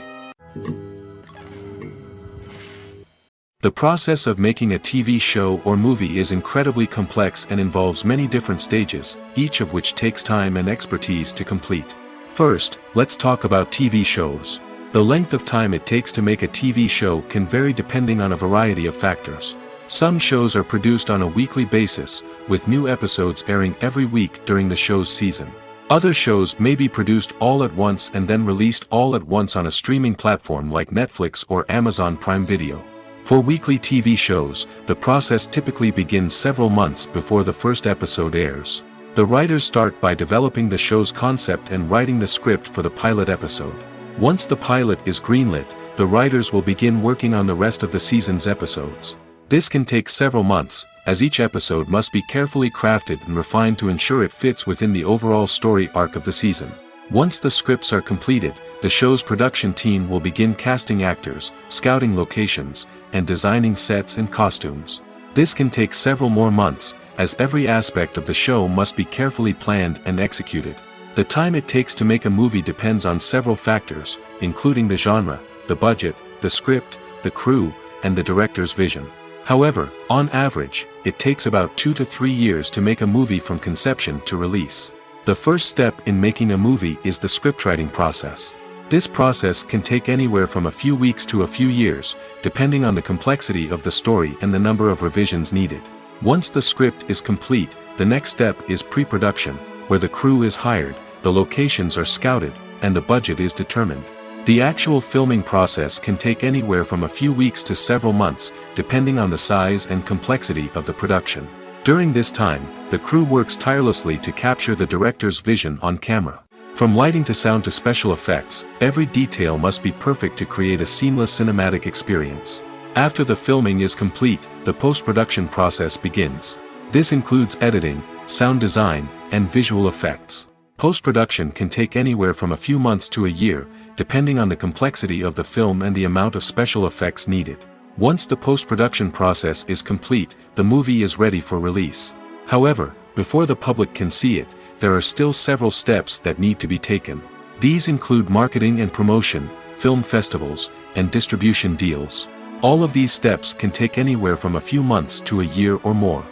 The process of making a TV show or movie is incredibly complex and involves many different stages, each of which takes time and expertise to complete. First, let's talk about TV shows. The length of time it takes to make a TV show can vary depending on a variety of factors. Some shows are produced on a weekly basis, with new episodes airing every week during the show's season. Other shows may be produced all at once and then released all at once on a streaming platform like Netflix or Amazon Prime Video. For weekly TV shows, the process typically begins several months before the first episode airs. The writers start by developing the show's concept and writing the script for the pilot episode. Once the pilot is greenlit, the writers will begin working on the rest of the season's episodes. This can take several months, as each episode must be carefully crafted and refined to ensure it fits within the overall story arc of the season. Once the scripts are completed, the show's production team will begin casting actors, scouting locations, and designing sets and costumes. This can take several more months, as every aspect of the show must be carefully planned and executed. The time it takes to make a movie depends on several factors, including the genre, the budget, the script, the crew, and the director's vision. However, on average, it takes about 2 to 3 years to make a movie from conception to release. The first step in making a movie is the scriptwriting process. This process can take anywhere from a few weeks to a few years, depending on the complexity of the story and the number of revisions needed. Once the script is complete, the next step is pre-production, where the crew is hired, the locations are scouted, and the budget is determined. The actual filming process can take anywhere from a few weeks to several months, depending on the size and complexity of the production. During this time, the crew works tirelessly to capture the director's vision on camera. From lighting to sound to special effects, every detail must be perfect to create a seamless cinematic experience. After the filming is complete, the post-production process begins. This includes editing, sound design, and visual effects. Post-production can take anywhere from a few months to a year, depending on the complexity of the film and the amount of special effects needed. Once the post-production process is complete, the movie is ready for release. However, before the public can see it, there are still several steps that need to be taken. These include marketing and promotion, film festivals, and distribution deals. All of these steps can take anywhere from a few months to a year or more.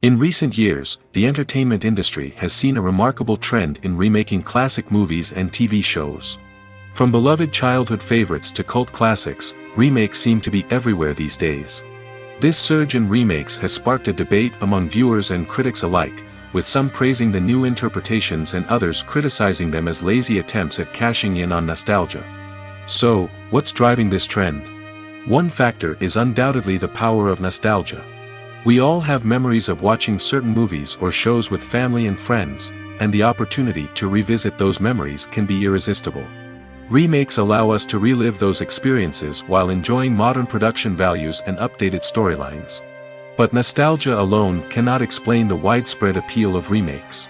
In recent years, the entertainment industry has seen a remarkable trend in remaking classic movies and TV shows. From beloved childhood favorites to cult classics, remakes seem to be everywhere these days. This surge in remakes has sparked a debate among viewers and critics alike, with some praising the new interpretations and others criticizing them as lazy attempts at cashing in on nostalgia. So, what's driving this trend? One factor is undoubtedly the power of nostalgia. We all have memories of watching certain movies or shows with family and friends, and the opportunity to revisit those memories can be irresistible. Remakes allow us to relive those experiences while enjoying modern production values and updated storylines. But nostalgia alone cannot explain the widespread appeal of remakes.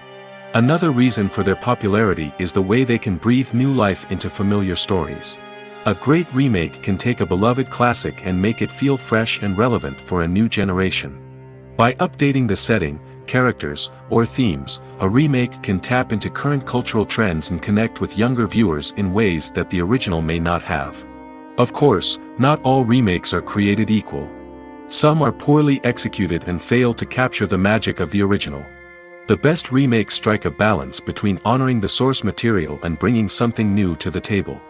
Another reason for their popularity is the way they can breathe new life into familiar stories. A great remake can take a beloved classic and make it feel fresh and relevant for a new generation. By updating the setting, characters, or themes, a remake can tap into current cultural trends and connect with younger viewers in ways that the original may not have. Of course, not all remakes are created equal. Some are poorly executed and fail to capture the magic of the original. The best remakes strike a balance between honoring the source material and bringing something new to the table.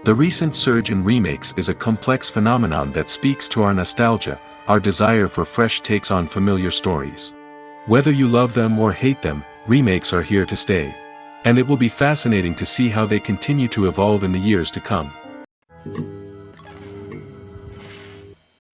The recent surge in remakes is a complex phenomenon that speaks to our nostalgia, our desire for fresh takes on familiar stories. Whether you love them or hate them, remakes are here to stay. And it will be fascinating to see how they continue to evolve in the years to come.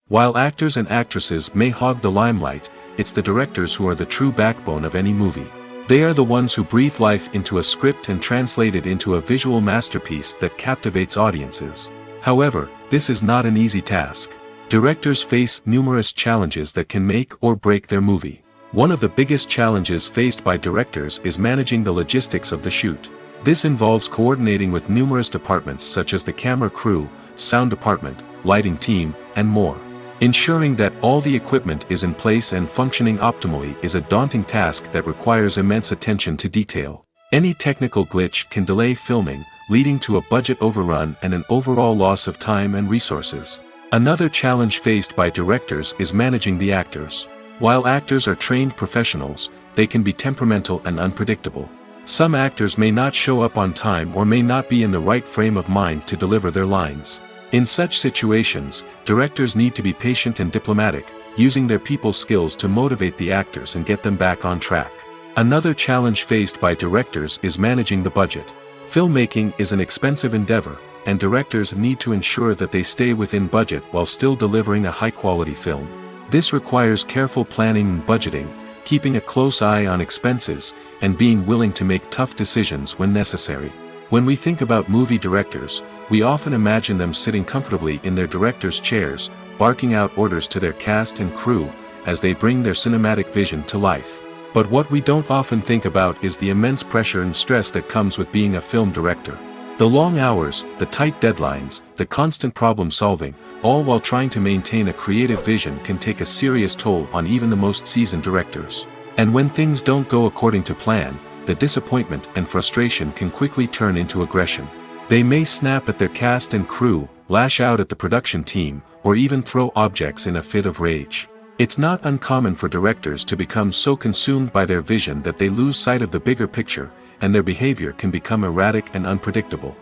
While actors and actresses may hog the limelight, it's the directors who are the true backbone of any movie. They are the ones who breathe life into a script and translate it into a visual masterpiece that captivates audiences. However, this is not an easy task. Directors face numerous challenges that can make or break their movie. One of the biggest challenges faced by directors is managing the logistics of the shoot. This involves coordinating with numerous departments such as the camera crew, sound department, lighting team, and more. Ensuring that all the equipment is in place and functioning optimally is a daunting task that requires immense attention to detail. Any technical glitch can delay filming, leading to a budget overrun and an overall loss of time and resources. Another challenge faced by directors is managing the actors. While actors are trained professionals, they can be temperamental and unpredictable. Some actors may not show up on time or may not be in the right frame of mind to deliver their lines. In such situations, directors need to be patient and diplomatic, using their people skills to motivate the actors and get them back on track. Another challenge faced by directors is managing the budget. Filmmaking is an expensive endeavor, and directors need to ensure that they stay within budget while still delivering a high-quality film. This requires careful planning and budgeting, keeping a close eye on expenses, and being willing to make tough decisions when necessary. When we think about movie directors, we often imagine them sitting comfortably in their director's chairs, barking out orders to their cast and crew, as they bring their cinematic vision to life. But what we don't often think about is the immense pressure and stress that comes with being a film director. The long hours, the tight deadlines, the constant problem solving, all while trying to maintain a creative vision can take a serious toll on even the most seasoned directors. And when things don't go according to plan, the disappointment and frustration can quickly turn into aggression. They may snap at their cast and crew, lash out at the production team, or even throw objects in a fit of rage. It's not uncommon for directors to become so consumed by their vision that they lose sight of the bigger picture, and their behavior can become erratic and unpredictable.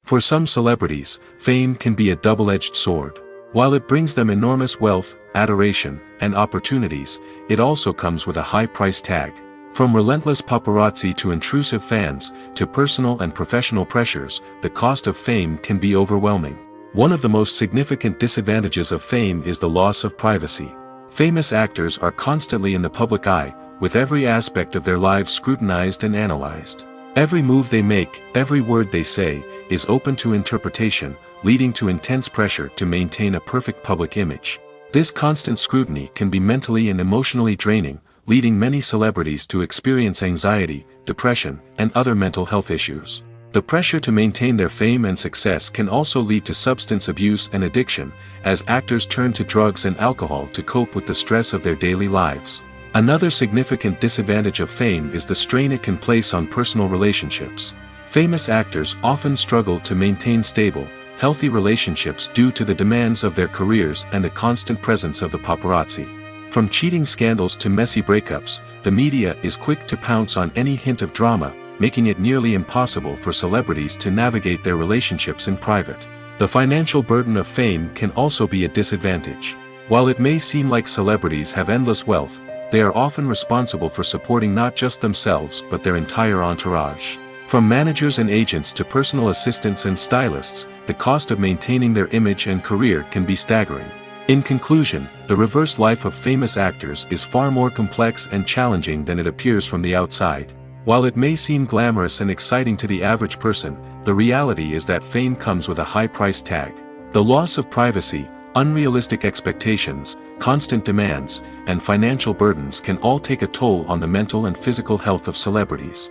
For some celebrities, fame can be a double-edged sword. While it brings them enormous wealth, adoration, and opportunities, it also comes with a high price tag. From relentless paparazzi to intrusive fans, to personal and professional pressures, the cost of fame can be overwhelming. One of the most significant disadvantages of fame is the loss of privacy. Famous actors are constantly in the public eye, with every aspect of their lives scrutinized and analyzed. Every move they make, every word they say, is open to interpretation, leading to intense pressure to maintain a perfect public image. This constant scrutiny can be mentally and emotionally draining, leading many celebrities to experience anxiety, depression, and other mental health issues. The pressure to maintain their fame and success can also lead to substance abuse and addiction, as actors turn to drugs and alcohol to cope with the stress of their daily lives. Another significant disadvantage of fame is the strain it can place on personal relationships. Famous actors often struggle to maintain stable, healthy relationships due to the demands of their careers and the constant presence of the paparazzi. From cheating scandals to messy breakups, the media is quick to pounce on any hint of drama, making it nearly impossible for celebrities to navigate their relationships in private. The financial burden of fame can also be a disadvantage. While it may seem like celebrities have endless wealth, they are often responsible for supporting not just themselves but their entire entourage. From managers and agents to personal assistants and stylists, the cost of maintaining their image and career can be staggering. In conclusion, the reverse life of famous actors is far more complex and challenging than it appears from the outside. While it may seem glamorous and exciting to the average person, the reality is that fame comes with a high price tag. The loss of privacy, unrealistic expectations, constant demands, and financial burdens can all take a toll on the mental and physical health of celebrities.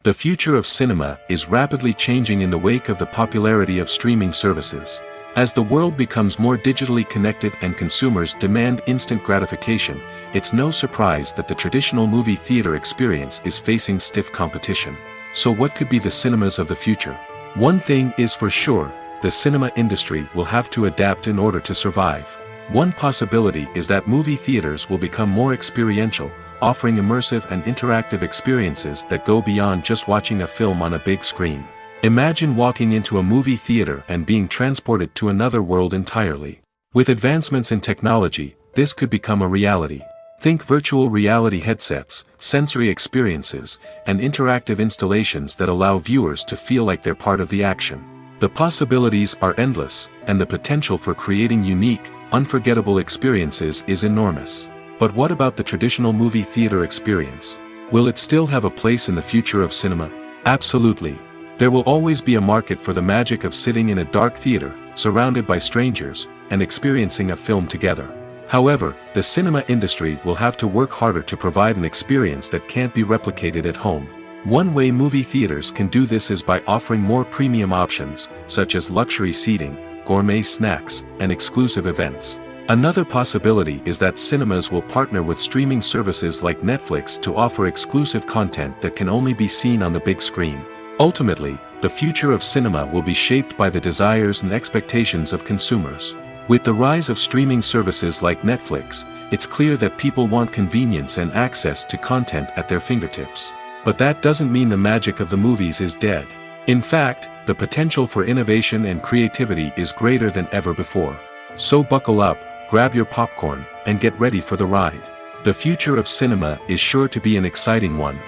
The future of cinema is rapidly changing in the wake of the popularity of streaming services. As the world becomes more digitally connected and consumers demand instant gratification, it's no surprise that the traditional movie theater experience is facing stiff competition. So what could be the cinemas of the future? One thing is for sure, the cinema industry will have to adapt in order to survive. One possibility is that movie theaters will become more experiential, offering immersive and interactive experiences that go beyond just watching a film on a big screen. Imagine walking into a movie theater and being transported to another world entirely. With advancements in technology, this could become a reality. Think virtual reality headsets, sensory experiences, and interactive installations that allow viewers to feel like they're part of the action. The possibilities are endless, and the potential for creating unique, unforgettable experiences is enormous. But what about the traditional movie theater experience? Will it still have a place in the future of cinema? Absolutely. There will always be a market for the magic of sitting in a dark theater, surrounded by strangers, and experiencing a film together. However, the cinema industry will have to work harder to provide an experience that can't be replicated at home. One way movie theaters can do this is by offering more premium options, such as luxury seating, gourmet snacks, and exclusive events. Another possibility is that cinemas will partner with streaming services like Netflix to offer exclusive content that can only be seen on the big screen. Ultimately, the future of cinema will be shaped by the desires and expectations of consumers. With the rise of streaming services like Netflix, it's clear that people want convenience and access to content at their fingertips. But that doesn't mean the magic of the movies is dead. In fact, the potential for innovation and creativity is greater than ever before. So buckle up, grab your popcorn, and get ready for the ride. The future of cinema is sure to be an exciting one.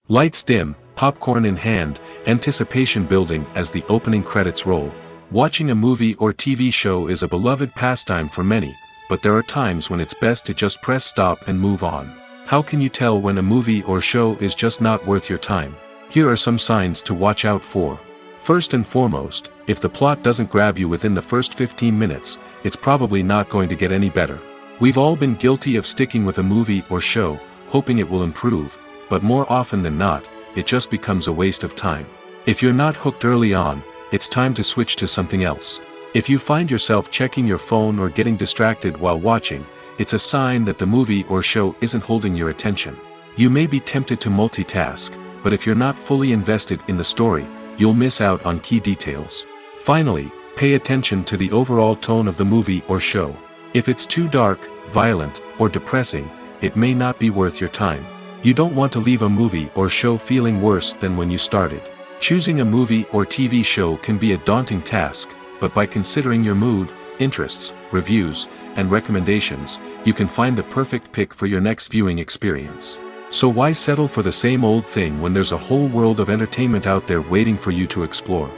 Lights dim, popcorn in hand, anticipation building as the opening credits roll. Watching a movie or TV show is a beloved pastime for many, but there are times when it's best to just press stop and move on. How can you tell when a movie or show is just not worth your time? Here are some signs to watch out for. First and foremost, if the plot doesn't grab you within the first 15 minutes, it's probably not going to get any better. We've all been guilty of sticking with a movie or show, hoping it will improve, but more often than not, it just becomes a waste of time. If you're not hooked early on, it's time to switch to something else. If you find yourself checking your phone or getting distracted while watching, it's a sign that the movie or show isn't holding your attention. You may be tempted to multitask, but if you're not fully invested in the story, you'll miss out on key details. Finally, pay attention to the overall tone of the movie or show. If it's too dark, violent, or depressing, it may not be worth your time. You don't want to leave a movie or show feeling worse than when you started. Choosing a movie or TV show can be a daunting task, but by considering your mood, interests, reviews, and recommendations, you can find the perfect pick for your next viewing experience. So why settle for the same old thing when there's a whole world of entertainment out there waiting for you to explore?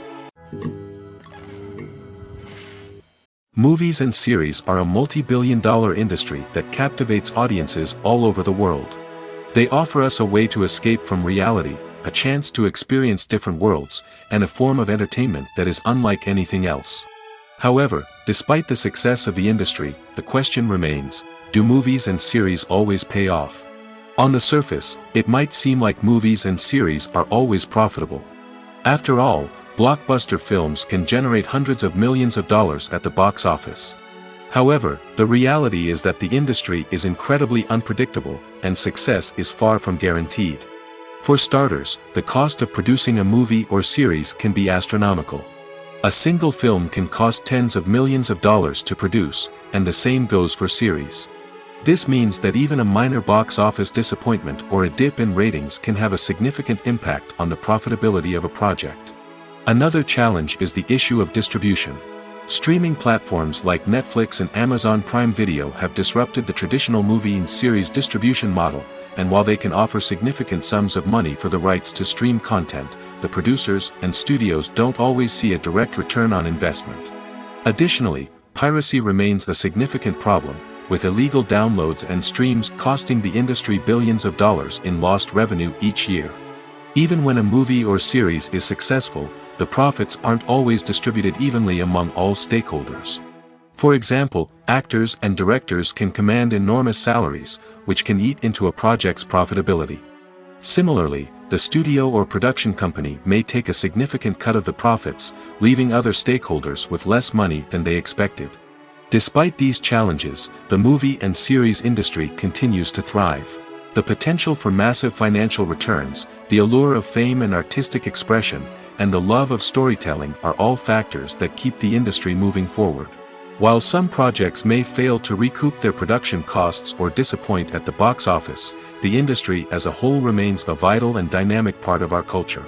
Movies and series are a multi-billion-dollar industry that captivates audiences all over the world. They offer us a way to escape from reality, a chance to experience different worlds, and a form of entertainment that is unlike anything else. However, despite the success of the industry, the question remains, do movies and series always pay off? On the surface, it might seem like movies and series are always profitable. After all, blockbuster films can generate hundreds of millions of dollars at the box office. However, the reality is that the industry is incredibly unpredictable, and success is far from guaranteed. For starters, the cost of producing a movie or series can be astronomical. A single film can cost tens of millions of dollars to produce, and the same goes for series. This means that even a minor box office disappointment or a dip in ratings can have a significant impact on the profitability of a project. Another challenge is the issue of distribution. Streaming platforms like Netflix and Amazon Prime Video have disrupted the traditional movie and series distribution model, and while they can offer significant sums of money for the rights to stream content, the producers and studios don't always see a direct return on investment. Additionally, piracy remains a significant problem, with illegal downloads and streams costing the industry billions of dollars in lost revenue each year. Even when a movie or series is successful, the profits aren't always distributed evenly among all stakeholders. For example, actors and directors can command enormous salaries, which can eat into a project's profitability. Similarly, the studio or production company may take a significant cut of the profits, leaving other stakeholders with less money than they expected. Despite these challenges, the movie and series industry continues to thrive. The potential for massive financial returns, the allure of fame and artistic expression, and the love of storytelling are all factors that keep the industry moving forward. While some projects may fail to recoup their production costs or disappoint at the box office, the industry as a whole remains a vital and dynamic part of our culture.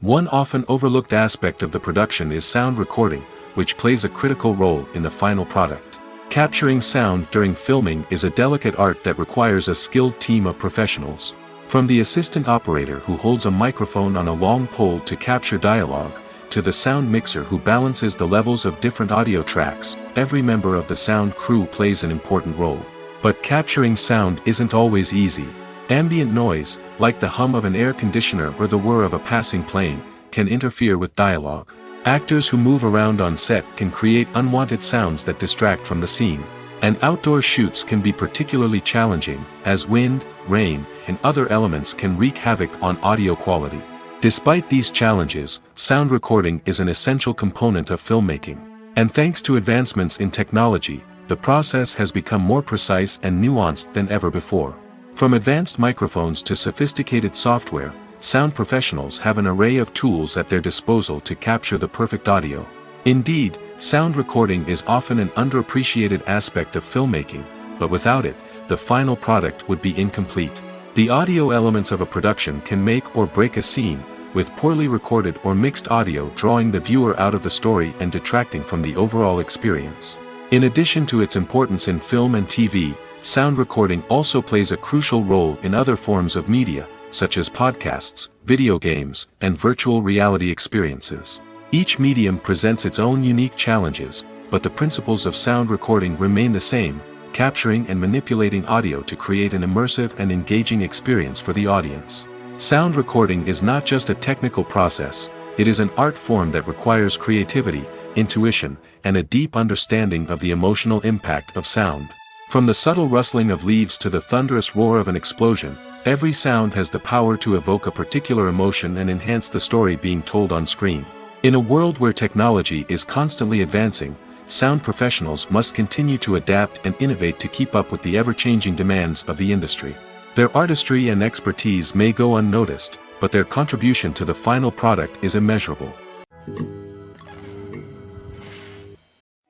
One often overlooked aspect of the production is sound recording, which plays a critical role in the final product. Capturing sound during filming is a delicate art that requires a skilled team of professionals. From the assistant operator who holds a microphone on a long pole to capture dialogue, to the sound mixer who balances the levels of different audio tracks, every member of the sound crew plays an important role. But capturing sound isn't always easy. Ambient noise, like the hum of an air conditioner or the whir of a passing plane, can interfere with dialogue. Actors who move around on set can create unwanted sounds that distract from the scene. And outdoor shoots can be particularly challenging, as wind, rain, and other elements can wreak havoc on audio quality. Despite these challenges, sound recording is an essential component of filmmaking. And thanks to advancements in technology, the process has become more precise and nuanced than ever before. From advanced microphones to sophisticated software, sound professionals have an array of tools at their disposal to capture the perfect audio. Indeed, sound recording is often an underappreciated aspect of filmmaking, but without it, the final product would be incomplete. The audio elements of a production can make or break a scene, with poorly recorded or mixed audio drawing the viewer out of the story and detracting from the overall experience. In addition to its importance in film and TV, sound recording also plays a crucial role in other forms of media, such as podcasts, video games, and virtual reality experiences. Each medium presents its own unique challenges, but the principles of sound recording remain the same, capturing and manipulating audio to create an immersive and engaging experience for the audience. Sound recording is not just a technical process, it is an art form that requires creativity, intuition, and a deep understanding of the emotional impact of sound. From the subtle rustling of leaves to the thunderous roar of an explosion, every sound has the power to evoke a particular emotion and enhance the story being told on screen. In a world where technology is constantly advancing, sound professionals must continue to adapt and innovate to keep up with the ever-changing demands of the industry. Their artistry and expertise may go unnoticed, but their contribution to the final product is immeasurable.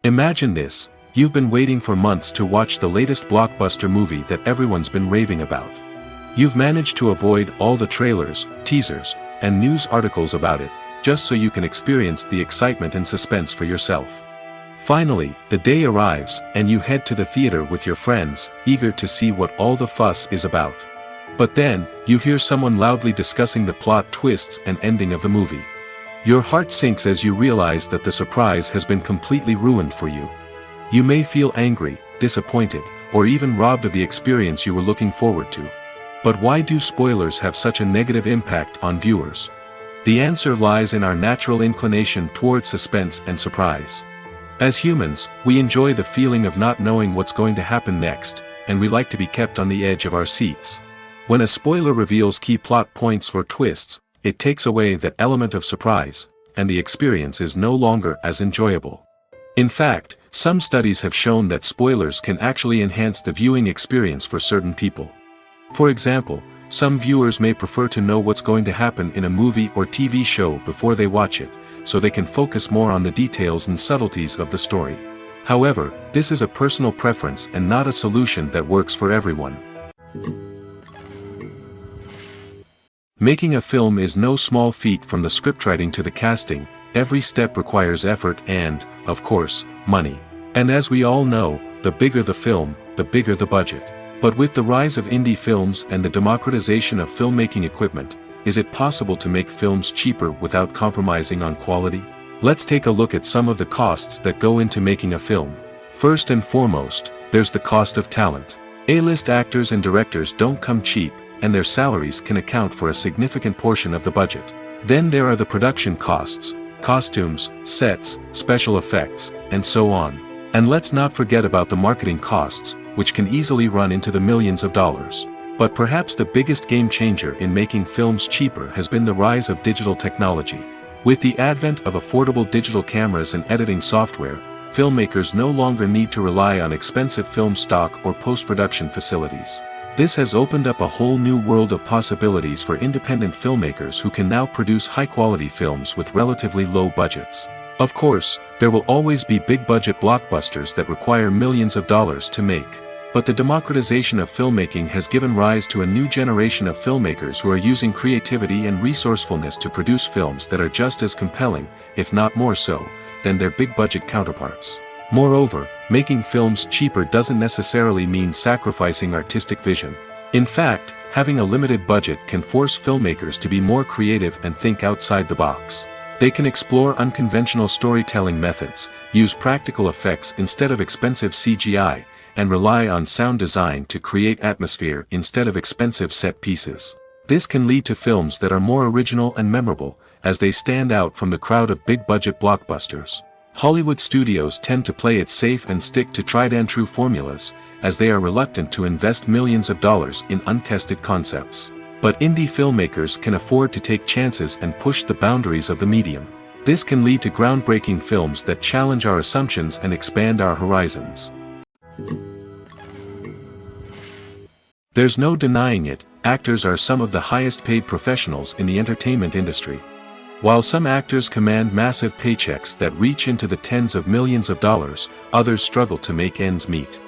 Imagine this: you've been waiting for months to watch the latest blockbuster movie that everyone's been raving about. You've managed to avoid all the trailers, teasers, and news articles about it, just so you can experience the excitement and suspense for yourself. Finally, the day arrives, and you head to the theater with your friends, eager to see what all the fuss is about. But then, you hear someone loudly discussing the plot twists and ending of the movie. Your heart sinks as you realize that the surprise has been completely ruined for you. You may feel angry, disappointed, or even robbed of the experience you were looking forward to. But why do spoilers have such a negative impact on viewers? The answer lies in our natural inclination toward suspense and surprise. As humans, we enjoy the feeling of not knowing what's going to happen next, and we like to be kept on the edge of our seats. When a spoiler reveals key plot points or twists, it takes away that element of surprise, and the experience is no longer as enjoyable. In fact, some studies have shown that spoilers can actually enhance the viewing experience for certain people. For example, some viewers may prefer to know what's going to happen in a movie or TV show before they watch it, so they can focus more on the details and subtleties of the story. However, this is a personal preference and not a solution that works for everyone. Making a film is no small feat. From the scriptwriting to the casting, every step requires effort and, of course, money. And as we all know, the bigger the film, the bigger the budget. But with the rise of indie films and the democratization of filmmaking equipment, is it possible to make films cheaper without compromising on quality? Let's take a look at some of the costs that go into making a film. First and foremost, there's the cost of talent. A-list actors and directors don't come cheap, and their salaries can account for a significant portion of the budget. Then there are the production costs, costumes, sets, special effects, and so on. And let's not forget about the marketing costs, which can easily run into the millions of dollars. But perhaps the biggest game changer in making films cheaper has been the rise of digital technology. With the advent of affordable digital cameras and editing software, filmmakers no longer need to rely on expensive film stock or post-production facilities. This has opened up a whole new world of possibilities for independent filmmakers who can now produce high-quality films with relatively low budgets. Of course, there will always be big-budget blockbusters that require millions of dollars to make. But the democratization of filmmaking has given rise to a new generation of filmmakers who are using creativity and resourcefulness to produce films that are just as compelling, if not more so, than their big-budget counterparts. Moreover, making films cheaper doesn't necessarily mean sacrificing artistic vision. In fact, having a limited budget can force filmmakers to be more creative and think outside the box. They can explore unconventional storytelling methods, use practical effects instead of expensive CGI, and rely on sound design to create atmosphere instead of expensive set pieces. This can lead to films that are more original and memorable, as they stand out from the crowd of big-budget blockbusters. Hollywood studios tend to play it safe and stick to tried-and-true formulas, as they are reluctant to invest millions of dollars in untested concepts. But indie filmmakers can afford to take chances and push the boundaries of the medium. This can lead to groundbreaking films that challenge our assumptions and expand our horizons. There's no denying it, actors are some of the highest-paid professionals in the entertainment industry. While some actors command massive paychecks that reach into the tens of millions of dollars, others struggle to make ends meet.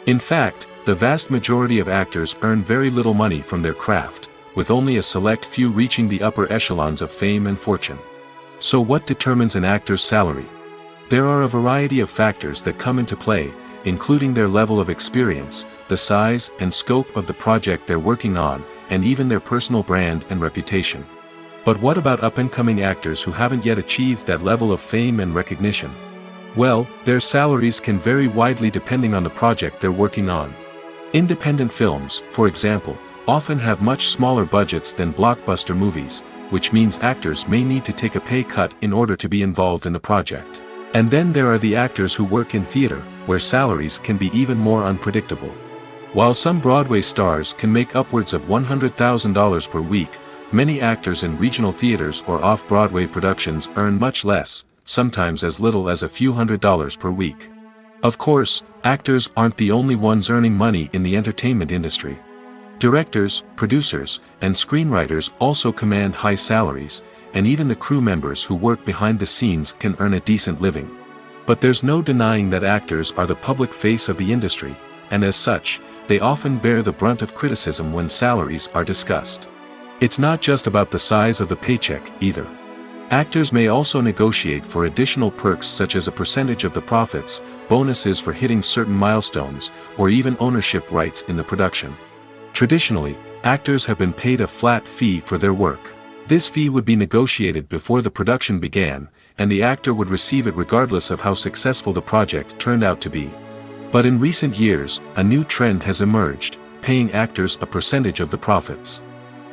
In fact, the vast majority of actors earn very little money from their craft, with only a select few reaching the upper echelons of fame and fortune. So what determines an actor's salary? There are a variety of factors that come into play, including their level of experience, the size and scope of the project they're working on, and even their personal brand and reputation. But what about up-and-coming actors who haven't yet achieved that level of fame and recognition? Well, their salaries can vary widely depending on the project they're working on. Independent films, for example, often have much smaller budgets than blockbuster movies, which means actors may need to take a pay cut in order to be involved in the project. And then there are the actors who work in theater, where salaries can be even more unpredictable. While some Broadway stars can make upwards of $100,000 per week, many actors in regional theaters or off-Broadway productions earn much less, sometimes as little as a few $100s per week. Of course, actors aren't the only ones earning money in the entertainment industry. Directors, producers, and screenwriters also command high salaries, and even the crew members who work behind the scenes can earn a decent living. But there's no denying that actors are the public face of the industry, and as such, they often bear the brunt of criticism when salaries are discussed. It's not just about the size of the paycheck, either. Actors may also negotiate for additional perks such as a percentage of the profits, bonuses for hitting certain milestones, or even ownership rights in the production. Traditionally, actors have been paid a flat fee for their work. This fee would be negotiated before the production began, and the actor would receive it regardless of how successful the project turned out to be. But in recent years, a new trend has emerged, paying actors a percentage of the profits.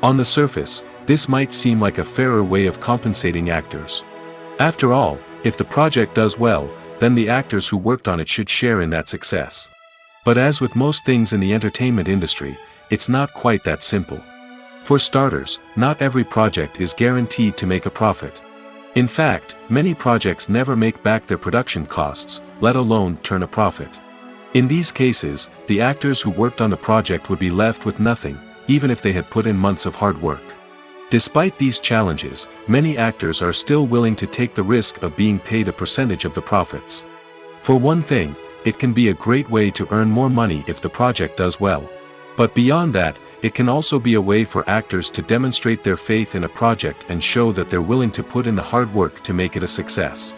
On the surface, this might seem like a fairer way of compensating actors. After all, if the project does well, then the actors who worked on it should share in that success. But as with most things in the entertainment industry, it's not quite that simple. For starters, not every project is guaranteed to make a profit. In fact, many projects never make back their production costs, let alone turn a profit. In these cases, the actors who worked on the project would be left with nothing, even if they had put in months of hard work. Despite these challenges, many actors are still willing to take the risk of being paid a percentage of the profits. For one thing, it can be a great way to earn more money if the project does well. But beyond that, it can also be a way for actors to demonstrate their faith in a project and show that they're willing to put in the hard work to make it a success.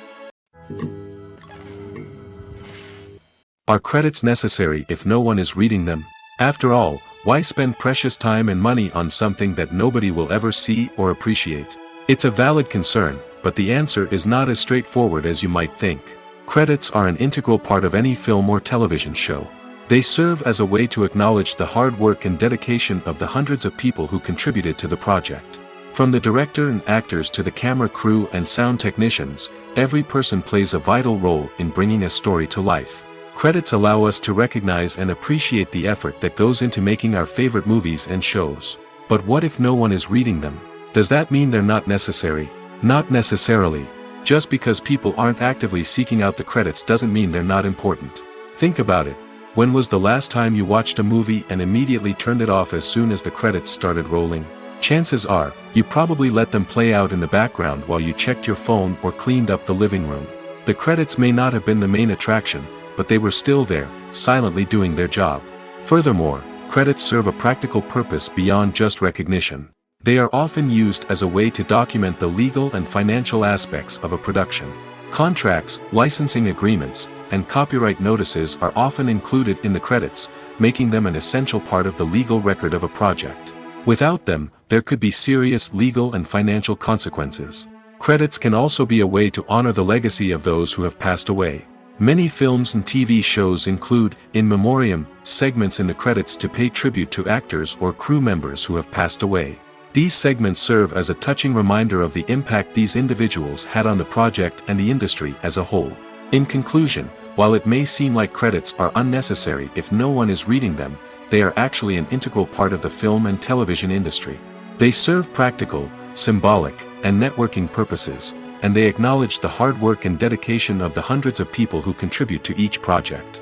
Are credits necessary if no one is reading them? After all, why spend precious time and money on something that nobody will ever see or appreciate? It's a valid concern, but the answer is not as straightforward as you might think. Credits are an integral part of any film or television show. They serve as a way to acknowledge the hard work and dedication of the hundreds of people who contributed to the project. From the director and actors to the camera crew and sound technicians, every person plays a vital role in bringing a story to life. Credits allow us to recognize and appreciate the effort that goes into making our favorite movies and shows. But what if no one is reading them? Does that mean they're not necessary? Not necessarily. Just because people aren't actively seeking out the credits doesn't mean they're not important. Think about it. When was the last time you watched a movie and immediately turned it off as soon as the credits started rolling? Chances are, you probably let them play out in the background while you checked your phone or cleaned up the living room. The credits may not have been the main attraction, but they were still there, silently doing their job. Furthermore, credits serve a practical purpose beyond just recognition. They are often used as a way to document the legal and financial aspects of a production. Contracts, licensing agreements, and copyright notices are often included in the credits, making them an essential part of the legal record of a project. Without them, there could be serious legal and financial consequences. Credits can also be a way to honor the legacy of those who have passed away. Many films and TV shows include, in memoriam, segments in the credits to pay tribute to actors or crew members who have passed away. These segments serve as a touching reminder of the impact these individuals had on the project and the industry as a whole. In conclusion, while it may seem like credits are unnecessary if no one is reading them, they are actually an integral part of the film and television industry. They serve practical, symbolic, and networking purposes, and they acknowledge the hard work and dedication of the hundreds of people who contribute to each project.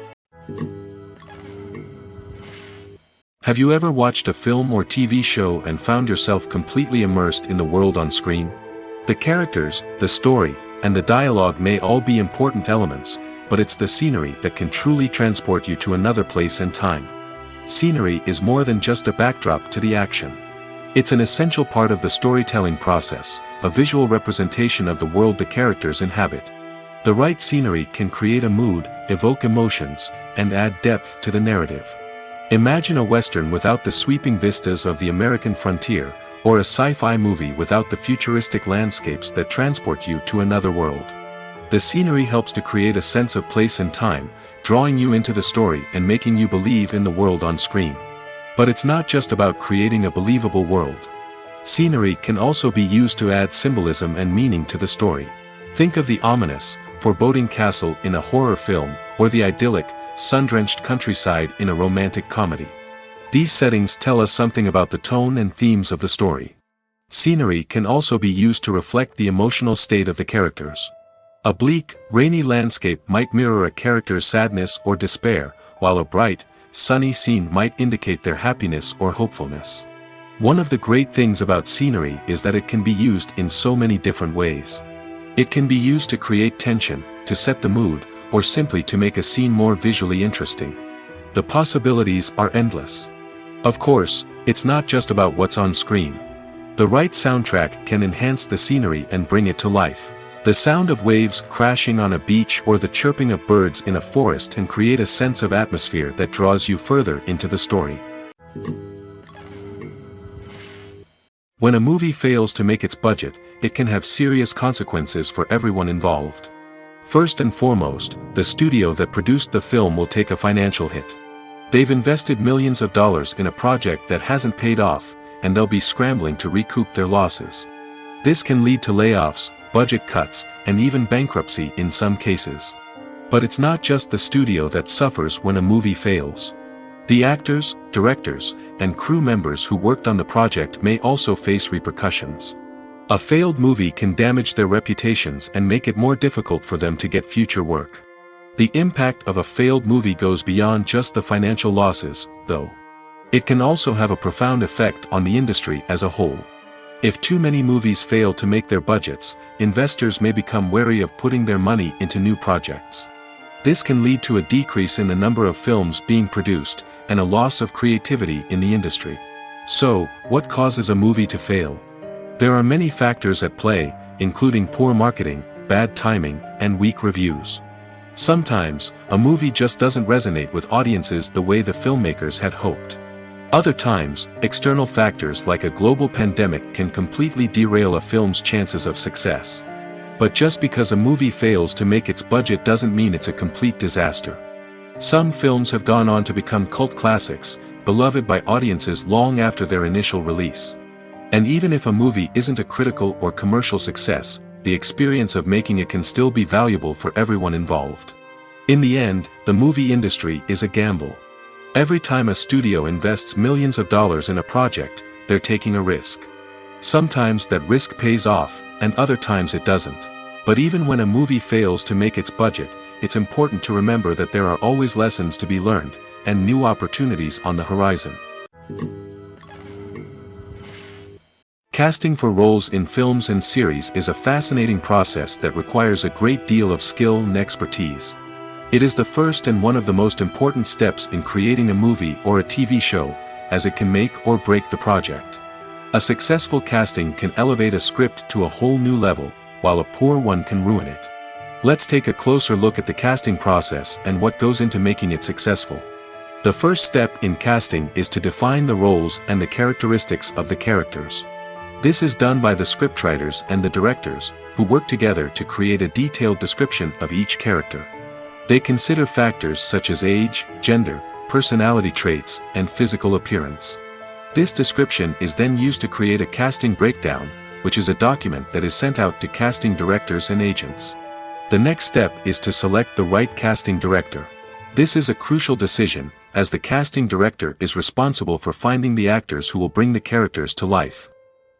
Have you ever watched a film or TV show and found yourself completely immersed in the world on screen? The characters, the story, and the dialogue may all be important elements, but it's the scenery that can truly transport you to another place and time. Scenery is more than just a backdrop to the action. It's an essential part of the storytelling process, a visual representation of the world the characters inhabit. The right scenery can create a mood, evoke emotions, and add depth to the narrative. Imagine a Western without the sweeping vistas of the American frontier, or a sci-fi movie without the futuristic landscapes that transport you to another world. The scenery helps to create a sense of place and time, drawing you into the story and making you believe in the world on screen. But it's not just about creating a believable world. Scenery can also be used to add symbolism and meaning to the story. Think of the ominous, foreboding castle in a horror film, or the idyllic, sun-drenched countryside in a romantic comedy. These settings tell us something about the tone and themes of the story. Scenery can also be used to reflect the emotional state of the characters. A bleak, rainy landscape might mirror a character's sadness or despair, while a bright, sunny scene might indicate their happiness or hopefulness. One of the great things about scenery is that it can be used in so many different ways. It can be used to create tension, to set the mood, or simply to make a scene more visually interesting. The possibilities are endless. Of course, it's not just about what's on screen. The right soundtrack can enhance the scenery and bring it to life. The sound of waves crashing on a beach or the chirping of birds in a forest can create a sense of atmosphere that draws you further into the story. When a movie fails to make its budget, it can have serious consequences for everyone involved. First and foremost, the studio that produced the film will take a financial hit. They've invested millions of dollars in a project that hasn't paid off, and they'll be scrambling to recoup their losses. This can lead to layoffs, budget cuts, and even bankruptcy in some cases. But it's not just the studio that suffers when a movie fails. The actors, directors, and crew members who worked on the project may also face repercussions. A failed movie can damage their reputations and make it more difficult for them to get future work. The impact of a failed movie goes beyond just the financial losses, though. It can also have a profound effect on the industry as a whole. If too many movies fail to make their budgets, investors may become wary of putting their money into new projects. This can lead to a decrease in the number of films being produced, and a loss of creativity in the industry. So, what causes a movie to fail? There are many factors at play, including poor marketing, bad timing, and weak reviews. Sometimes, a movie just doesn't resonate with audiences the way the filmmakers had hoped. Other times, external factors like a global pandemic can completely derail a film's chances of success. But just because a movie fails to make its budget doesn't mean it's a complete disaster. Some films have gone on to become cult classics, beloved by audiences long after their initial release. And even if a movie isn't a critical or commercial success, the experience of making it can still be valuable for everyone involved. In the end, the movie industry is a gamble. Every time a studio invests millions of dollars in a project, they're taking a risk. Sometimes that risk pays off, and other times it doesn't. But even when a movie fails to make its budget, it's important to remember that there are always lessons to be learned, and new opportunities on the horizon. Casting for roles in films and series is a fascinating process that requires a great deal of skill and expertise. It is the first and one of the most important steps in creating a movie or a TV show, as it can make or break the project. A successful casting can elevate a script to a whole new level, while a poor one can ruin it. Let's take a closer look at the casting process and what goes into making it successful. The first step in casting is to define the roles and the characteristics of the characters. This is done by the scriptwriters and the directors, who work together to create a detailed description of each character. They consider factors such as age, gender, personality traits, and physical appearance. This description is then used to create a casting breakdown, which is a document that is sent out to casting directors and agents. The next step is to select the right casting director. This is a crucial decision, as the casting director is responsible for finding the actors who will bring the characters to life.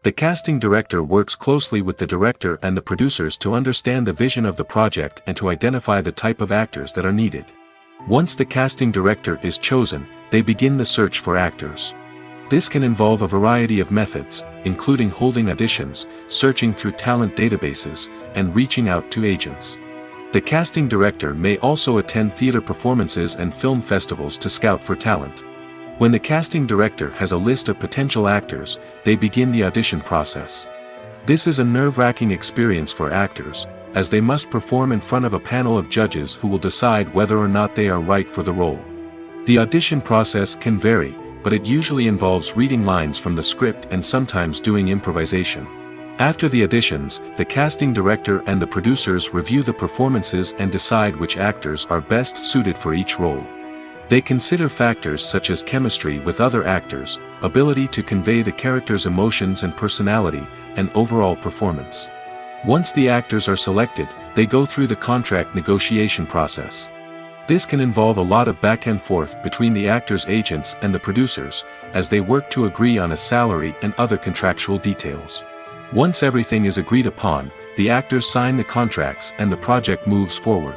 The casting director works closely with the director and the producers to understand the vision of the project and to identify the type of actors that are needed. Once the casting director is chosen, they begin the search for actors. This can involve a variety of methods, including holding auditions, searching through talent databases, and reaching out to agents. The casting director may also attend theater performances and film festivals to scout for talent. When the casting director has a list of potential actors, they begin the audition process. This is a nerve-wracking experience for actors, as they must perform in front of a panel of judges who will decide whether or not they are right for the role. The audition process can vary, but it usually involves reading lines from the script and sometimes doing improvisation. After the auditions, the casting director and the producers review the performances and decide which actors are best suited for each role. They consider factors such as chemistry with other actors, ability to convey the character's emotions and personality, and overall performance. Once the actors are selected, they go through the contract negotiation process. This can involve a lot of back and forth between the actors' agents and the producers, as they work to agree on a salary and other contractual details. Once everything is agreed upon, the actors sign the contracts and the project moves forward.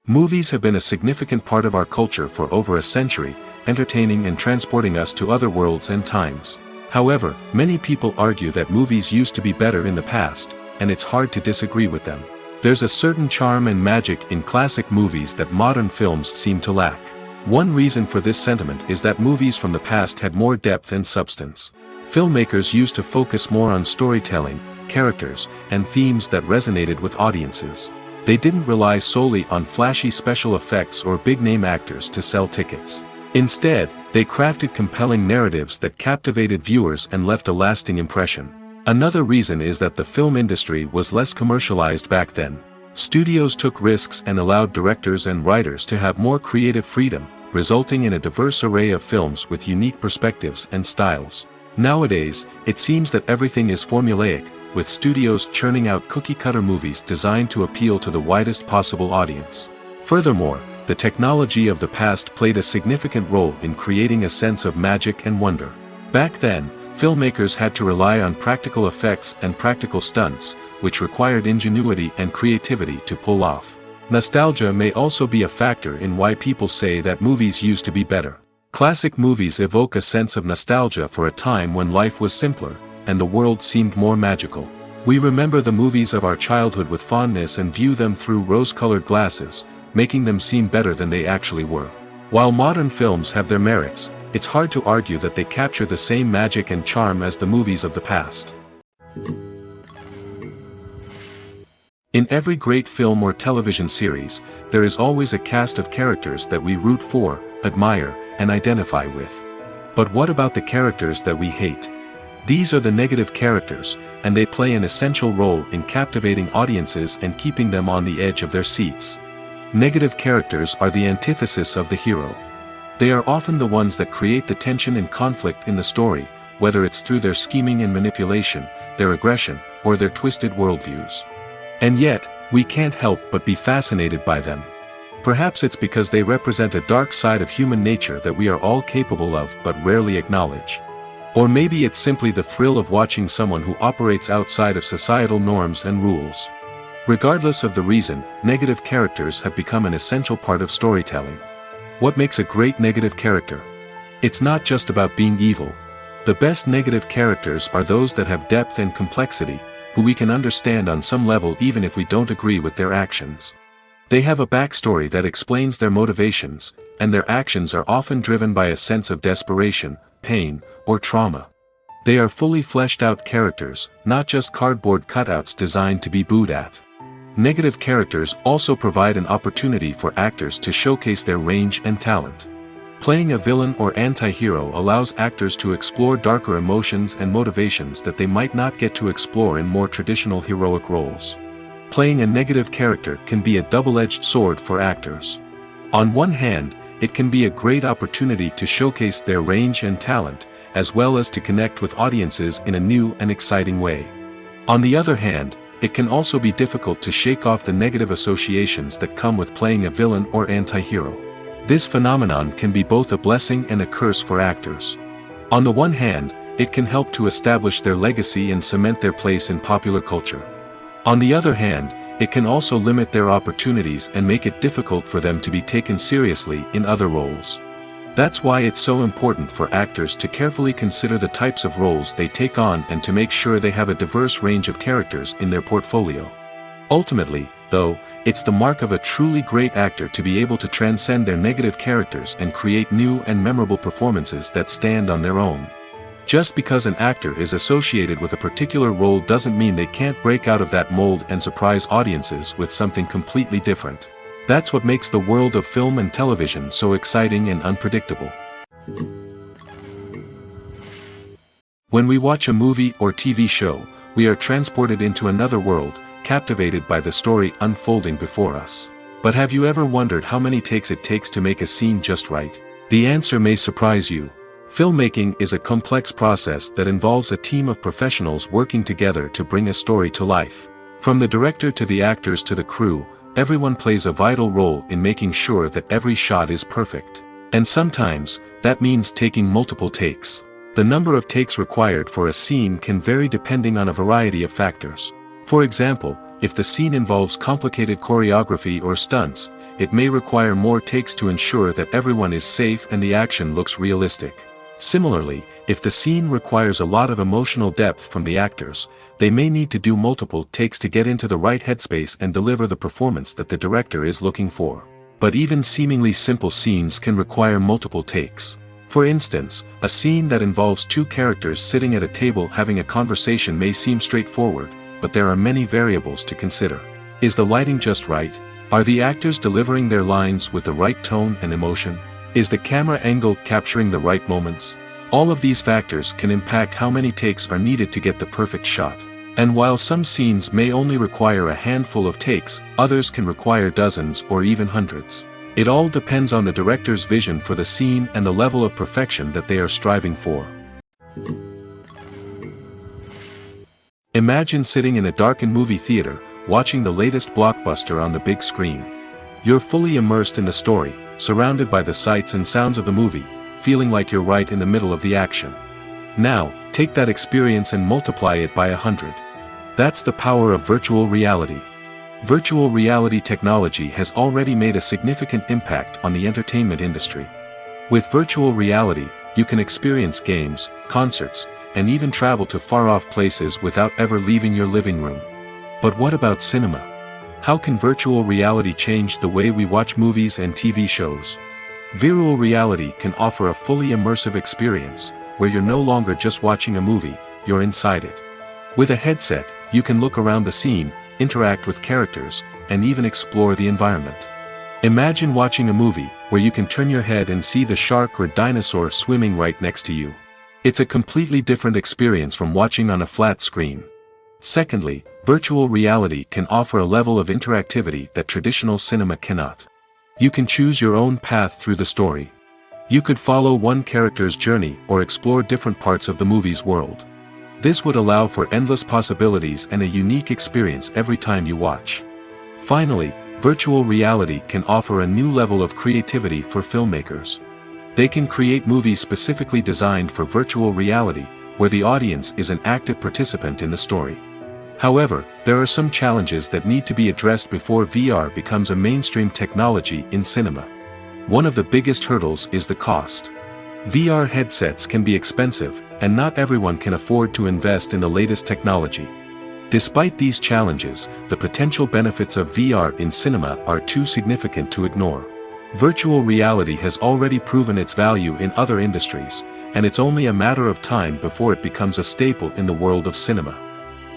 Movies have been a significant part of our culture for over a century, entertaining and transporting us to other worlds and times. However, many people argue that movies used to be better in the past, and it's hard to disagree with them. There's a certain charm and magic in classic movies that modern films seem to lack. One reason for this sentiment is that movies from the past had more depth and substance. Filmmakers used to focus more on storytelling, characters, and themes that resonated with audiences. They didn't rely solely on flashy special effects or big-name actors to sell tickets. Instead, they crafted compelling narratives that captivated viewers and left a lasting impression. Another reason is that the film industry was less commercialized back then. Studios took risks and allowed directors and writers to have more creative freedom, resulting in a diverse array of films with unique perspectives and styles. Nowadays, it seems that everything is formulaic, with studios churning out cookie-cutter movies designed to appeal to the widest possible audience. Furthermore, the technology of the past played a significant role in creating a sense of magic and wonder. Back then, filmmakers had to rely on practical effects and practical stunts, which required ingenuity and creativity to pull off. Nostalgia may also be a factor in why people say that movies used to be better. Classic movies evoke a sense of nostalgia for a time when life was simpler, and the world seemed more magical. We remember the movies of our childhood with fondness and view them through rose-colored glasses, making them seem better than they actually were. While modern films have their merits, it's hard to argue that they capture the same magic and charm as the movies of the past. In every great film or television series, there is always a cast of characters that we root for, admire, and identify with. But what about the characters that we hate? These are the negative characters, and they play an essential role in captivating audiences and keeping them on the edge of their seats. Negative characters are the antithesis of the hero. They are often the ones that create the tension and conflict in the story, whether it's through their scheming and manipulation, their aggression, or their twisted worldviews. And yet, we can't help but be fascinated by them. Perhaps it's because they represent a dark side of human nature that we are all capable of but rarely acknowledge. Or maybe it's simply the thrill of watching someone who operates outside of societal norms and rules. Regardless of the reason, negative characters have become an essential part of storytelling. What makes a great negative character? It's not just about being evil. The best negative characters are those that have depth and complexity, who we can understand on some level even if we don't agree with their actions. They have a backstory that explains their motivations, and their actions are often driven by a sense of desperation, pain, or trauma. They are fully fleshed out characters, not just cardboard cutouts designed to be booed at. Negative characters also provide an opportunity for actors to showcase their range and talent. Playing a villain or anti-hero allows actors to explore darker emotions and motivations that they might not get to explore in more traditional heroic roles. Playing a negative character can be a double-edged sword for actors. On one hand, it can be a great opportunity to showcase their range and talent, as well as to connect with audiences in a new and exciting way. On the other hand, it can also be difficult to shake off the negative associations that come with playing a villain or anti-hero. This phenomenon can be both a blessing and a curse for actors. On the one hand, it can help to establish their legacy and cement their place in popular culture. On the other hand, it can also limit their opportunities and make it difficult for them to be taken seriously in other roles. That's why it's so important for actors to carefully consider the types of roles they take on and to make sure they have a diverse range of characters in their portfolio. Ultimately, though, it's the mark of a truly great actor to be able to transcend their negative characters and create new and memorable performances that stand on their own. Just because an actor is associated with a particular role doesn't mean they can't break out of that mold and surprise audiences with something completely different. That's what makes the world of film and television so exciting and unpredictable. When we watch a movie or TV show, we are transported into another world, captivated by the story unfolding before us. But have you ever wondered how many takes it takes to make a scene just right? The answer may surprise you. Filmmaking is a complex process that involves a team of professionals working together to bring a story to life. From the director to the actors to the crew, everyone plays a vital role in making sure that every shot is perfect. And sometimes, that means taking multiple takes. The number of takes required for a scene can vary depending on a variety of factors. For example, if the scene involves complicated choreography or stunts, it may require more takes to ensure that everyone is safe and the action looks realistic. Similarly, if the scene requires a lot of emotional depth from the actors, they may need to do multiple takes to get into the right headspace and deliver the performance that the director is looking for. But even seemingly simple scenes can require multiple takes. For instance, a scene that involves two characters sitting at a table having a conversation may seem straightforward, but there are many variables to consider. Is the lighting just right? Are the actors delivering their lines with the right tone and emotion? Is the camera angle capturing the right moments? All of these factors can impact how many takes are needed to get the perfect shot. And while some scenes may only require a handful of takes, others can require dozens or even hundreds. It all depends on the director's vision for the scene and the level of perfection that they are striving for. Imagine sitting in a darkened movie theater, watching the latest blockbuster on the big screen. You're fully immersed in the story, surrounded by the sights and sounds of the movie, feeling like you're right in the middle of the action. Now, take that experience and multiply it by 100. That's the power of virtual reality. Virtual reality technology has already made a significant impact on the entertainment industry. With virtual reality, you can experience games, concerts, and even travel to far-off places without ever leaving your living room. But what about cinema? How can virtual reality change the way we watch movies and TV shows? Virtual reality can offer a fully immersive experience, where you're no longer just watching a movie, you're inside it. With a headset, you can look around the scene, interact with characters, and even explore the environment. Imagine watching a movie, where you can turn your head and see the shark or dinosaur swimming right next to you. It's a completely different experience from watching on a flat screen. Secondly, virtual reality can offer a level of interactivity that traditional cinema cannot. You can choose your own path through the story. You could follow one character's journey or explore different parts of the movie's world. This would allow for endless possibilities and a unique experience every time you watch. Finally, virtual reality can offer a new level of creativity for filmmakers. They can create movies specifically designed for virtual reality, where the audience is an active participant in the story. However, there are some challenges that need to be addressed before VR becomes a mainstream technology in cinema. One of the biggest hurdles is the cost. VR headsets can be expensive, and not everyone can afford to invest in the latest technology. Despite these challenges, the potential benefits of VR in cinema are too significant to ignore. Virtual reality has already proven its value in other industries, and it's only a matter of time before it becomes a staple in the world of cinema.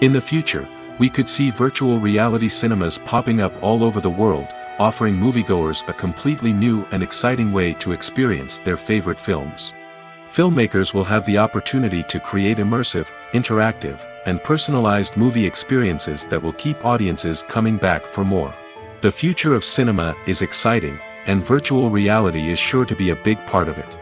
In the future, we could see virtual reality cinemas popping up all over the world, offering moviegoers a completely new and exciting way to experience their favorite films. Filmmakers will have the opportunity to create immersive, interactive, and personalized movie experiences that will keep audiences coming back for more. The future of cinema is exciting, and virtual reality is sure to be a big part of it.